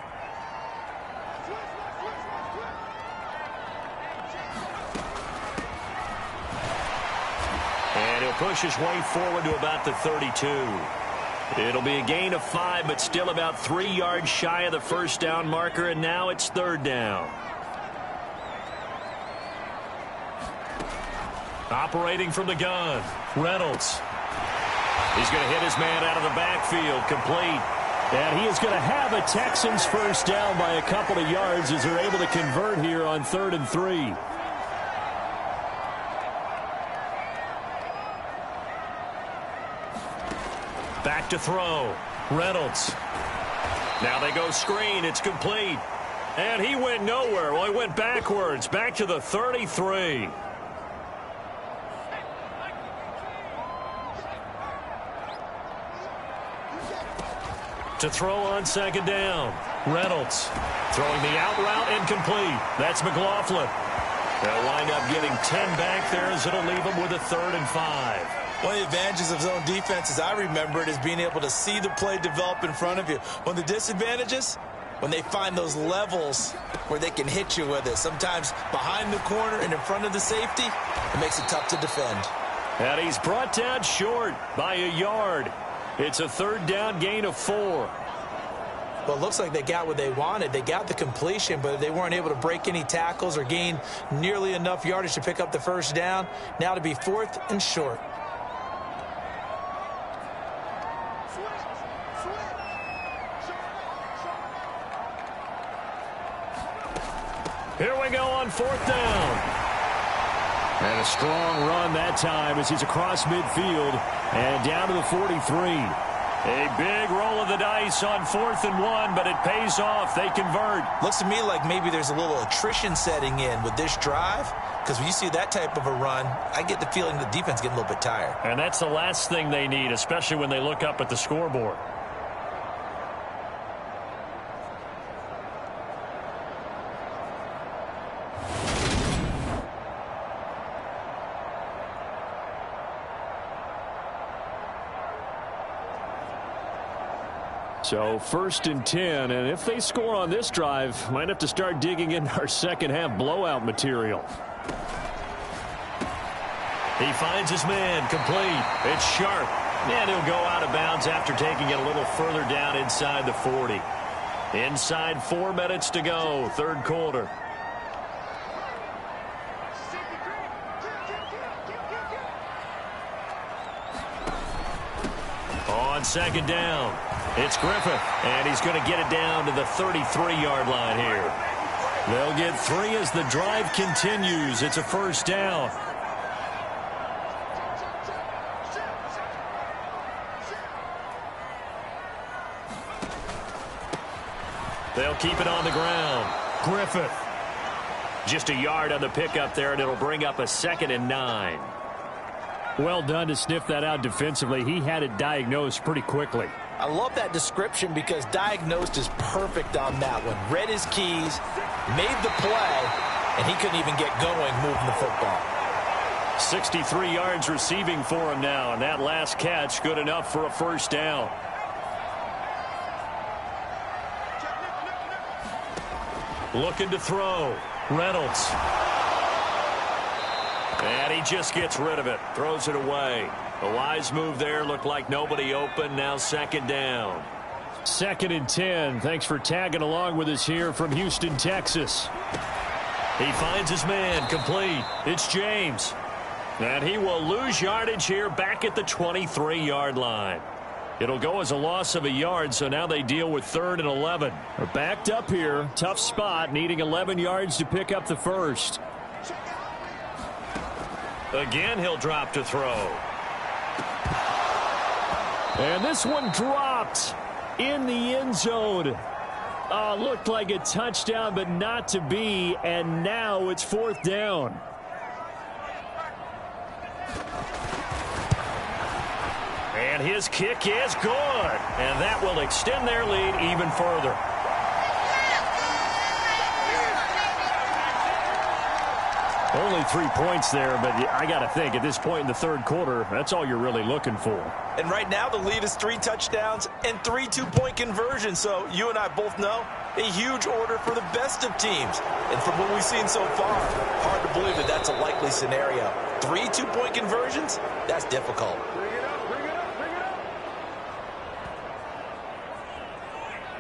And he'll push his way forward to about the 32. It'll be a gain of 5, but still about 3 yards shy of the first down marker, and now it's 3rd down. Operating from the gun, Reynolds. He's going to hit his man out of the backfield, complete. And he is going to have a Texans first down by a couple of yards as they're able to convert here on 3rd and 3. Back to throw, Reynolds. Now they go screen, it's complete. And he went nowhere. Well, he went backwards, back to the 33. To throw on 2nd down. Reynolds throwing the out route incomplete. That's McLaughlin. They'll wind up getting 10 back there as it'll leave them with a 3rd and 5. One of the advantages of zone defense, as I remember it, is being able to see the play develop in front of you. One of the disadvantages, when they find those levels where they can hit you with it. Sometimes behind the corner and in front of the safety, it makes it tough to defend. And he's brought down short by a yard. It's a 3rd down gain of 4. Well, it looks like they got what they wanted. They got the completion, but they weren't able to break any tackles or gain nearly enough yardage to pick up the first down. Now to be 4th and short. Here we go on 4th down. And a strong run that time as he's across midfield and down to the 43. A big roll of the dice on 4th and 1, but it pays off. They convert. Looks to me like maybe there's a little attrition setting in with this drive, because when you see that type of a run, I get the feeling the defense getting a little bit tired. And that's the last thing they need, especially when they look up at the scoreboard. So 1st and 10, and if they score on this drive, might have to start digging in our second half blowout material. He finds his man, complete. It's Sharp. And he'll go out of bounds after taking it a little further down inside the 40. Inside 4 minutes to go, third quarter. On second down, it's Griffith, and he's going to get it down to the 33-yard line here. They'll get 3 as the drive continues. It's a first down. They'll keep it on the ground. Griffith. Just a yard on the pickup there, and it'll bring up a 2nd and 9. Well done to sniff that out defensively. He had it diagnosed pretty quickly. I love that description because diagnosed is perfect on that one. Read his keys, made the play, and he couldn't even get going moving the football. 63 yards receiving for him now, and that last catch good enough for a first down. Looking to throw. Reynolds. And he just gets rid of it. Throws it away. A wise move there. Looked like nobody open. Now second down. 2nd and 10. Thanks for tagging along with us here from Houston, Texas. He finds his man. Complete. It's James. And he will lose yardage here back at the 23-yard line. It'll go as a loss of a yard, so now they deal with 3rd and 11. They're backed up here. Tough spot, needing 11 yards to pick up the first. Again, he'll drop to throw. And this one dropped in the end zone. Looked like a touchdown, but not to be. And now it's 4th down. And his kick is good. And that will extend their lead even further. Only 3 points there, but I got to think at this point in the third quarter, that's all you're really looking for. And right now the lead is 3 touchdowns and 3 two-point conversions. So you and I both know a huge order for the best of teams. And from what we've seen so far, hard to believe that that's a likely scenario. 3 two-point conversions? That's difficult.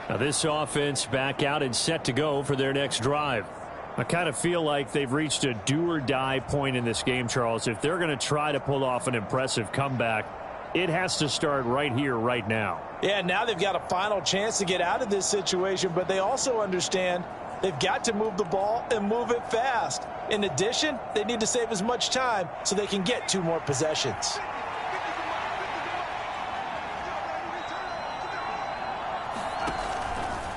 Now this offense back out and set to go for their next drive. I kind of feel like they've reached a do-or-die point in this game, Charles. If they're going to try to pull off an impressive comeback, it has to start right here, right now. Yeah, now they've got a final chance to get out of this situation, but they also understand they've got to move the ball and move it fast. In addition, they need to save as much time so they can get 2 more possessions.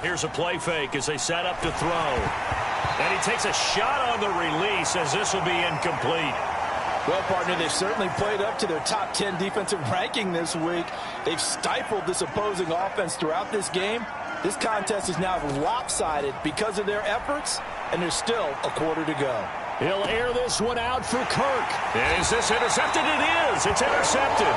Here's a play fake as they set up to throw. And he takes a shot on the release as this will be incomplete. Well, partner, they've certainly played up to their top 10 defensive ranking this week. They've stifled this opposing offense throughout this game. This contest is now lopsided because of their efforts, and there's still a quarter to go. He'll air this one out for Kirk. And is this intercepted? It is. It's intercepted.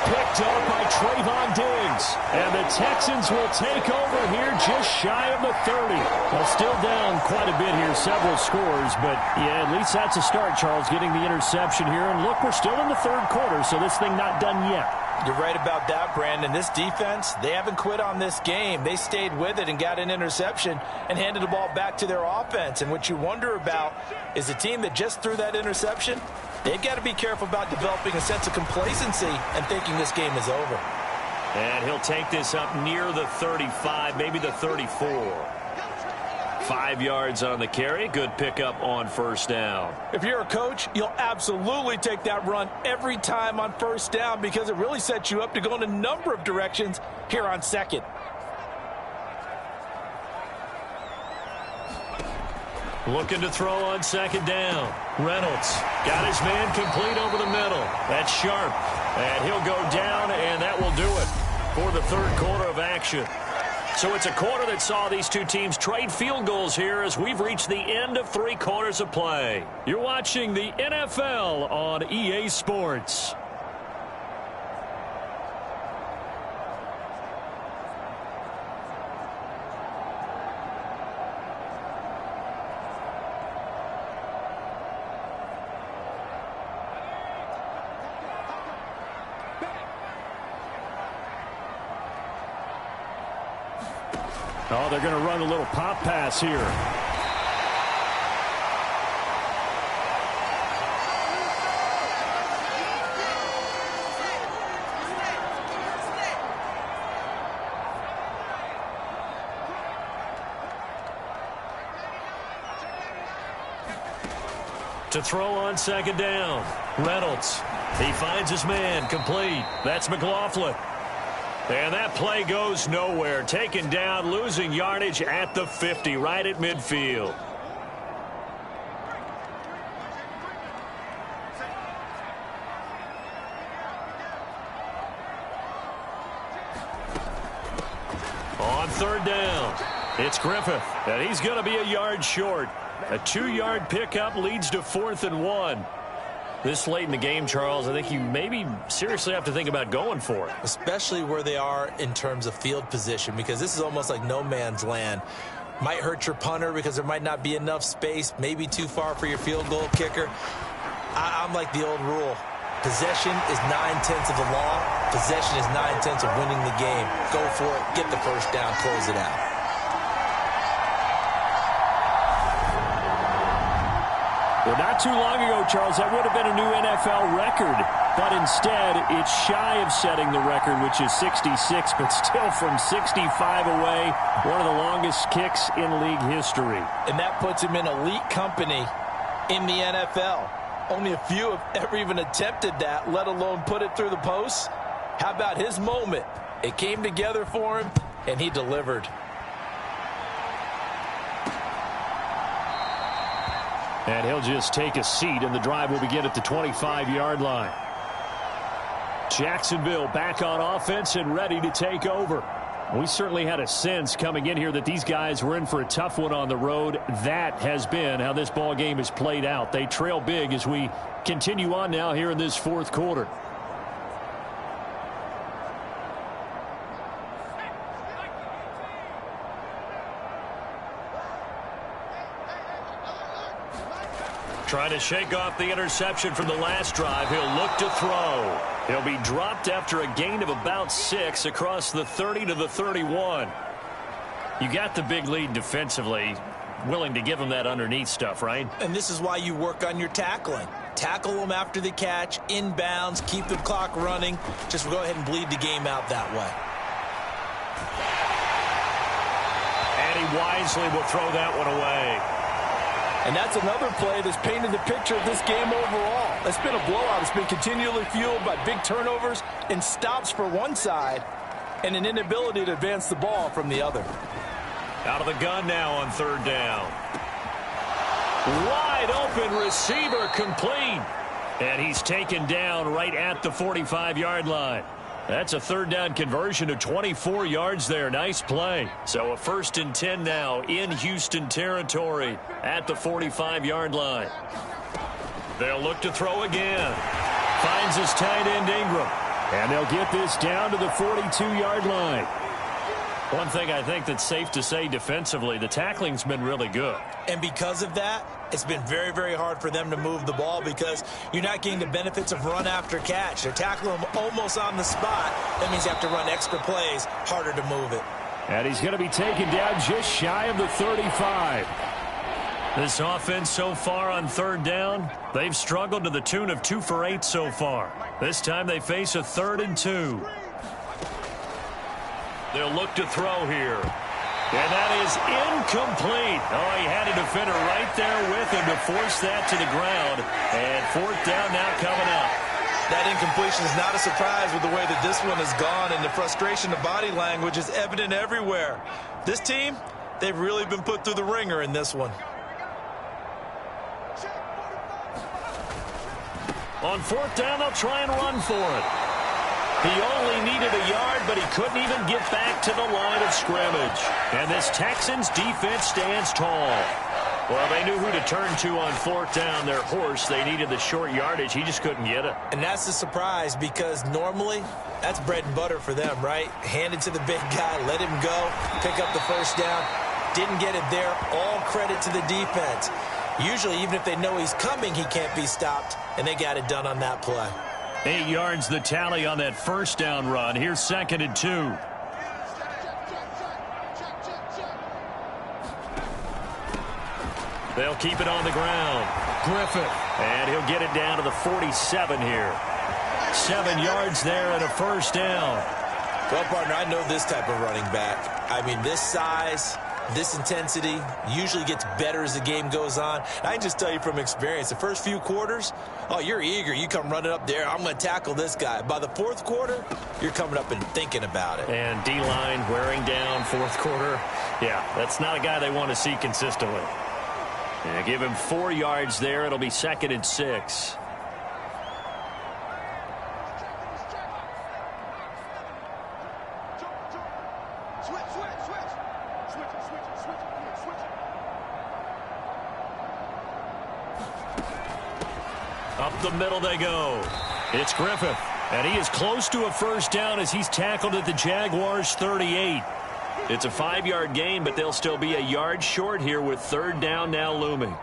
Picked up by Trayvon Diggs. And the Texans will take over here just shy of the 30. Well, still down quite a bit here, several scores. But, yeah, at least that's a start, Charles, getting the interception here. And, look, we're still in the third quarter, so this thing not done yet. You're right about that, Brandon. This defense, they haven't quit on this game. They stayed with it and got an interception and handed the ball back to their offense. And what you wonder about is a team that just threw that interception, they've got to be careful about developing a sense of complacency and thinking this game is over. And he'll take this up near the 35, maybe the 34. 5 yards on the carry. Good pickup on first down. If you're a coach, you'll absolutely take that run every time on first down because it really sets you up to go in a number of directions here on second. Looking to throw on second down. Reynolds got his man complete over the middle. That's Sharp. And he'll go down, and that will do it for the third quarter of action. So it's a quarter that saw these two teams trade field goals here as we've reached the end of 3 quarters of play. You're watching the NFL on EA Sports. Oh, they're going to run a little pop pass here. To throw on second down. Reynolds. He finds his man. Complete. That's McLaughlin. And that play goes nowhere. Taken down, losing yardage at the 50, right at midfield. On third down, it's Griffith, and he's going to be a yard short. A 2-yard pickup leads to 4th and 1. This late in the game, Charles, I think you maybe seriously have to think about going for it. Especially where they are in terms of field position, because this is almost like no man's land. Might hurt your punter because there might not be enough space, maybe too far for your field goal kicker. I'm like the old rule. Possession is 9/10 of the law. Possession is 9/10 of winning the game. Go for it, get the first down, close it out. Well, not too long ago, Charles, that would have been a new NFL record. But instead, it's shy of setting the record, which is 66, but still from 65 away, one of the longest kicks in league history. And that puts him in elite company in the NFL. Only a few have ever even attempted that, let alone put it through the posts. How about his moment? It came together for him, and he delivered. And he'll just take a seat, and the drive will begin at the 25-yard line. Jacksonville back on offense and ready to take over. We certainly had a sense coming in here that these guys were in for a tough one on the road. That has been how this ball game has played out. They trail big as we continue on now here in this fourth quarter. Trying to shake off the interception from the last drive. He'll look to throw. He'll be dropped after a gain of about 6 across the 30 to the 31. You got the big lead defensively. Willing to give him that underneath stuff, right? And this is why you work on your tackling. Tackle them after the catch, inbounds, keep the clock running. Just go ahead and bleed the game out that way. And he wisely will throw that one away. And that's another play that's painted the picture of this game overall. It's been a blowout. It's been continually fueled by big turnovers and stops for one side and an inability to advance the ball from the other. Out of the gun now on third down. Wide open receiver complete. And he's taken down right at the 45-yard line. That's a third down conversion of 24 yards there. Nice play. So a 1st and 10 now in Houston territory at the 45-yard line. They'll look to throw again. Finds his tight end Ingram. And they'll get this down to the 42-yard line. One thing I think that's safe to say defensively, the tackling's been really good. And because of that, it's been very, very hard for them to move the ball because you're not getting the benefits of run after catch. They're tackling them almost on the spot. That means you have to run extra plays, harder to move it. And he's going to be taken down just shy of the 35. This offense so far on third down, they've struggled to the tune of 2 for 8 so far. This time they face a 3rd and 2. They'll look to throw here. And that is incomplete. Oh, he had a defender right there with him to force that to the ground. And 4th down now coming up. That incompletion is not a surprise with the way that this one has gone, and the frustration of body language is evident everywhere. This team, they've really been put through the ringer in this one. On 4th down, they'll try and run for it. He only needed a yard, but he couldn't even get back to the line of scrimmage. And this Texans defense stands tall. Well, they knew who to turn to on 4th down. Their horse, they needed the short yardage. He just couldn't get it. And that's the surprise because normally that's bread and butter for them, right? Hand it to the big guy, let him go, pick up the first down. Didn't get it there. All credit to the defense. Usually, even if they know he's coming, he can't be stopped, and they got it done on that play. 8 yards the tally on that first down run. Here's 2nd and 2. They'll keep it on the ground. Griffith. And he'll get it down to the 47 here. 7 yards there and a first down. Well, partner, I know this type of running back. I mean, this size, this intensity usually gets better as the game goes on. I can just tell you from experience, the first few quarters, oh, you're eager. You come running up there, I'm going to tackle this guy. By the fourth quarter, you're coming up and thinking about it. And D-line wearing down fourth quarter. Yeah, that's not a guy they want to see consistently. Yeah, give him 4 yards there. It'll be 2nd and 6. Up the middle they go. It's Griffith. And he is close to a first down as he's tackled at the Jaguars' 38. It's a 5-yard gain, but they'll still be a yard short here with 3rd down now looming.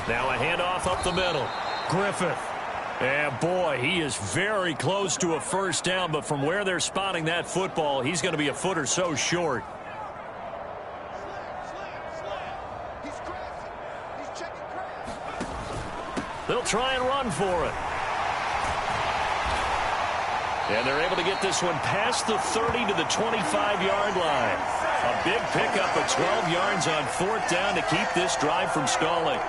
Now a handoff up the middle. Griffith. And boy, he is very close to a first down, but from where they're spotting that football, he's going to be a foot or so short. They'll try and run for it. And they're able to get this one past the 30 to the 25-yard line. A big pickup of 12 yards on 4th down to keep this drive from stalling.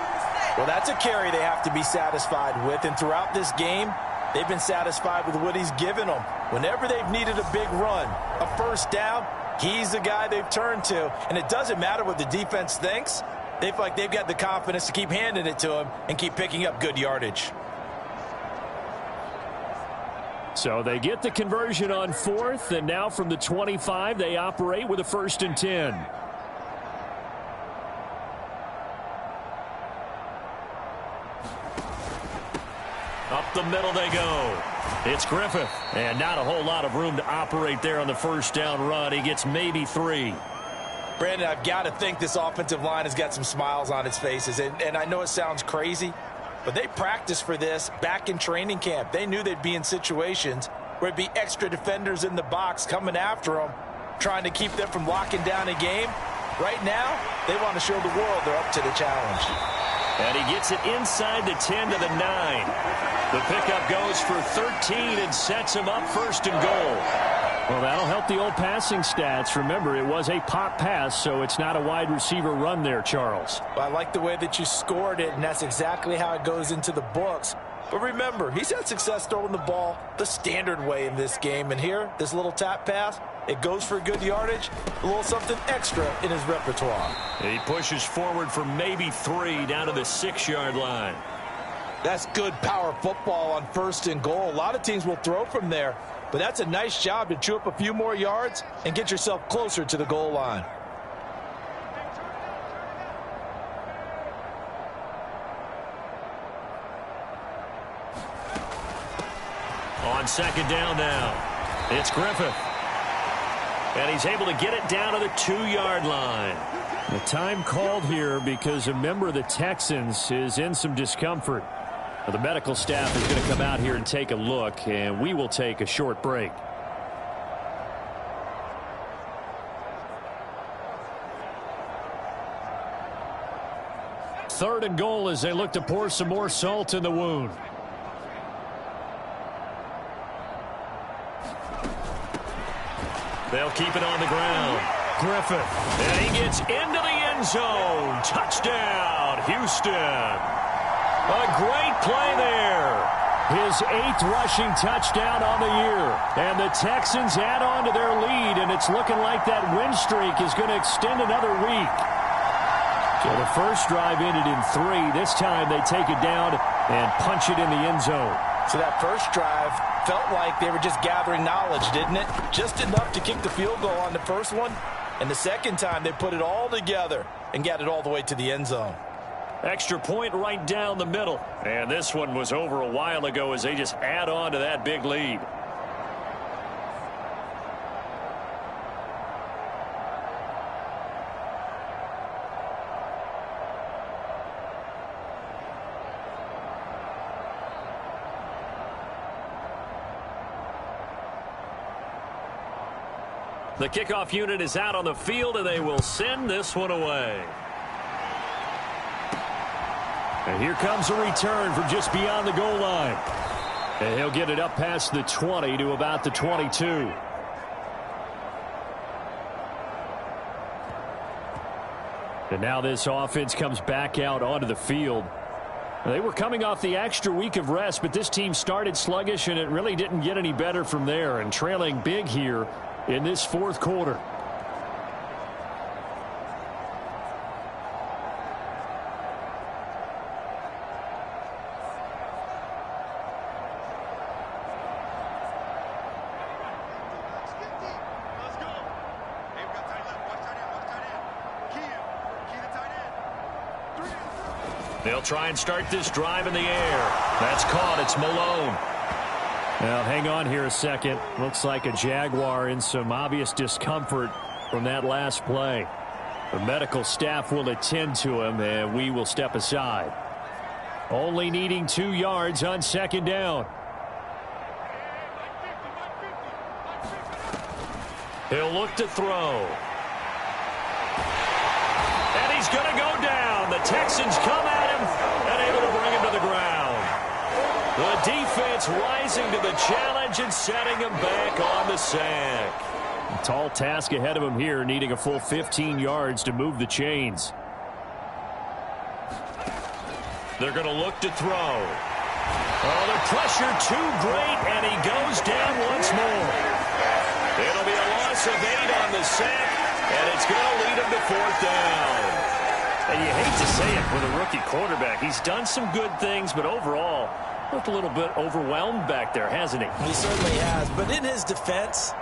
Well, that's a carry they have to be satisfied with. And throughout this game, they've been satisfied with what he's given them. Whenever they've needed a big run, a first down, he's the guy they've turned to. And it doesn't matter what the defense thinks. They feel like they've got the confidence to keep handing it to him and keep picking up good yardage. So they get the conversion on 4th, and now from the 25, they operate with a 1st and 10. Up the middle they go. It's Griffith. And not a whole lot of room to operate there on the first down run. He gets maybe 3. Brandon, I've got to think this offensive line has got some smiles on its faces. And I know it sounds crazy, but they practiced for this back in training camp. They knew they'd be in situations where it'd be extra defenders in the box coming after them, trying to keep them from locking down a game. Right now, they want to show the world they're up to the challenge. And he gets it inside the 10 to the 9. The pickup goes for 13 and sets him up 1st and goal. Well, that'll help the old passing stats. Remember, it was a pop pass, so it's not a wide receiver run there, Charles. Well, I like the way that you scored it, and that's exactly how it goes into the books. But remember, he's had success throwing the ball the standard way in this game. And here, this little tap pass, it goes for good yardage, a little something extra in his repertoire. He pushes forward for maybe 3 down to the 6-yard line. That's good power football on 1st and goal. A lot of teams will throw from there, but that's a nice job to chew up a few more yards and get yourself closer to the goal line. On 2nd down now, it's Griffith. And he's able to get it down to the 2-yard line. The time called here because a member of the Texans is in some discomfort. The medical staff is going to come out here and take a look, and we will take a short break. Third and goal as they look to pour some more salt in the wound. They'll keep it on the ground. Griffith. And he gets into the end zone. Touchdown, Houston. A great play there. His 8th rushing touchdown on the year. And the Texans add on to their lead, and it's looking like that win streak is going to extend another week. So the first drive ended in 3. This time they take it down and punch it in the end zone. So that first drive felt like they were just gathering knowledge, didn't it? Just enough to kick the field goal on the first one. And the second time they put it all together and got it all the way to the end zone. Extra point right down the middle. And this one was over a while ago as they just add on to that big lead. The kickoff unit is out on the field, and they will send this one away. And here comes a return from just beyond the goal line. And he'll get it up past the 20 to about the 22. And now this offense comes back out onto the field. They were coming off the extra week of rest, but this team started sluggish, and it really didn't get any better from there, and trailing big here in this fourth quarter. They'll try and start this drive in the air. That's caught. It's Malone. Now, hang on here a second. Looks like a Jaguar in some obvious discomfort from that last play. The medical staff will attend to him, and we will step aside. Only needing 2 yards on second down. He'll look to throw. And he's going to go down. The Texans come at him and able to bring him to the ground. The defense rising to the challenge and setting him back on the sack. A tall task ahead of him here, needing a full 15 yards to move the chains. They're going to look to throw. Oh, the pressure too great, and he goes down once more. It'll be a loss of 8 on the sack, and it's going to lead him to 4th down. And you hate to say it with a rookie quarterback. He's done some good things, but overall, looked a little bit overwhelmed back there, hasn't he? He certainly has. But in his defense,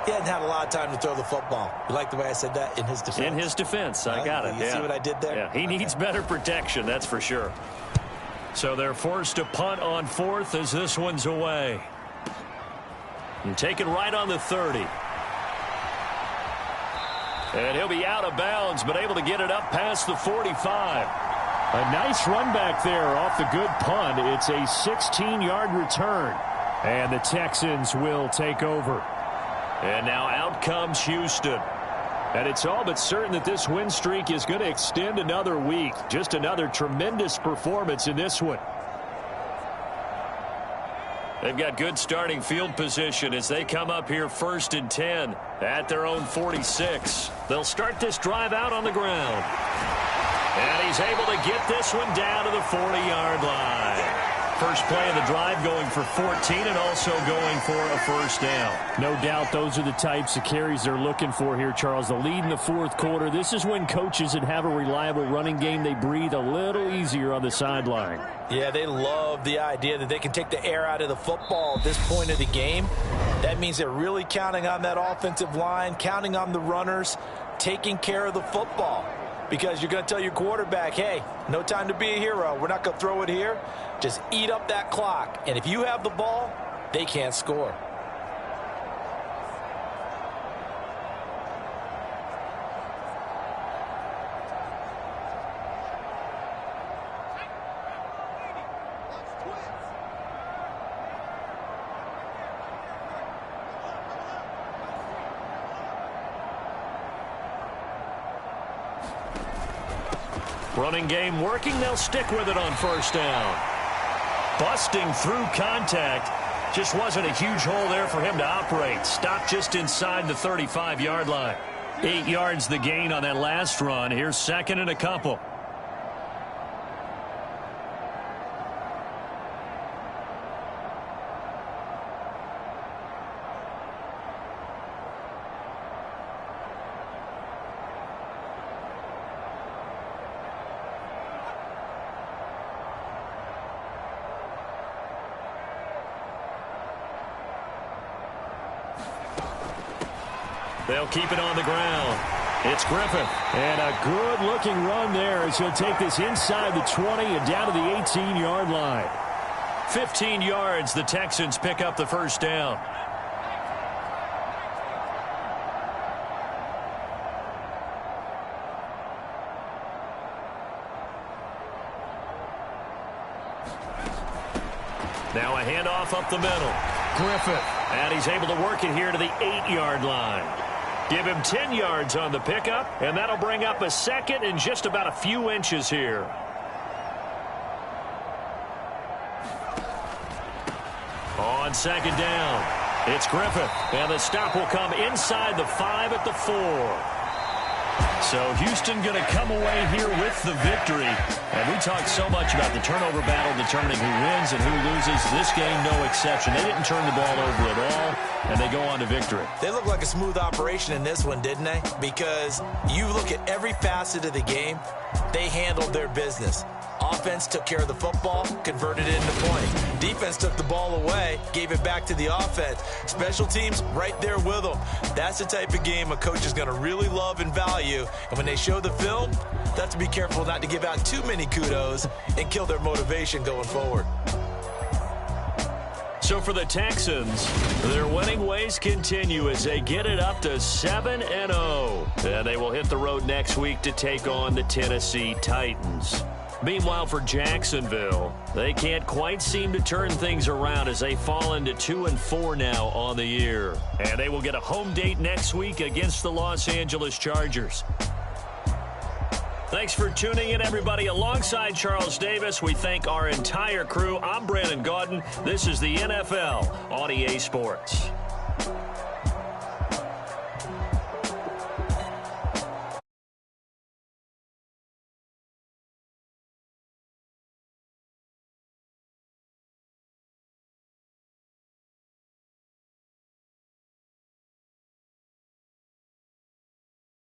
he hadn't had a lot of time to throw the football. You like the way I said that? In his defense? In his defense. I got it. You see what I did there? Yeah, he needs better protection, that's for sure. So they're forced to punt on 4th as this one's away. And taken right on the 30. And he'll be out of bounds, but able to get it up past the 45. A nice run back there off the good punt. It's a 16-yard return. And the Texans will take over. And now out comes Houston. And it's all but certain that this win streak is going to extend another week. Just another tremendous performance in this one. They've got good starting field position as they come up here 1st and 10 at their own 46. They'll start this drive out on the ground. And he's able to get this one down to the 40-yard line. First play of the drive going for 14 and also going for a 1st down. No doubt those are the types of carries they're looking for here, Charles. The lead in the fourth quarter. This is when coaches that have a reliable running game, they breathe a little easier on the sideline. Yeah, they love the idea that they can take the air out of the football at this point of the game. That means they're really counting on that offensive line, counting on the runners, taking care of the football. Because you're going to tell your quarterback, hey, no time to be a hero. We're not going to throw it here. Just eat up that clock. And if you have the ball, they can't score. Running game working. They'll stick with it on 1st down. Busting through contact. Just wasn't a huge hole there for him to operate. Stopped just inside the 35-yard line. 8 yards the gain on that last run. Here's 2nd and a couple. They'll keep it on the ground. It's Griffin. And a good-looking run there as he'll take this inside the 20 and down to the 18-yard line. 15 yards. The Texans pick up the 1st down. Now a handoff up the middle. Griffin. And he's able to work it here to the 8-yard line. Give him 10 yards on the pickup, and that'll bring up a second and just about a few inches here. On second down, it's Griffith, and the stop will come inside the 5 at the 4. So Houston going to come away here with the victory. And we talked so much about the turnover battle determining who wins and who loses. This game, no exception. They didn't turn the ball over at all, and they go on to victory. They look like a smooth operation in this one, didn't they? Because you look at every facet of the game, they handled their business. Offense took care of the football, converted it into points. Defense took the ball away, gave it back to the offense. Special teams right there with them. That's the type of game a coach is going to really love and value. And when they show the film, they have to be careful not to give out too many kudos and kill their motivation going forward. So for the Texans, their winning ways continue as they get it up to 7-0. And they will hit the road next week to take on the Tennessee Titans. Meanwhile, for Jacksonville, they can't quite seem to turn things around as they fall into 2-4 now on the year. And they will get a home date next week against the Los Angeles Chargers. Thanks for tuning in, everybody. Alongside Charles Davis, we thank our entire crew. I'm Brandon Gaudin. This is the NFL on EA Sports.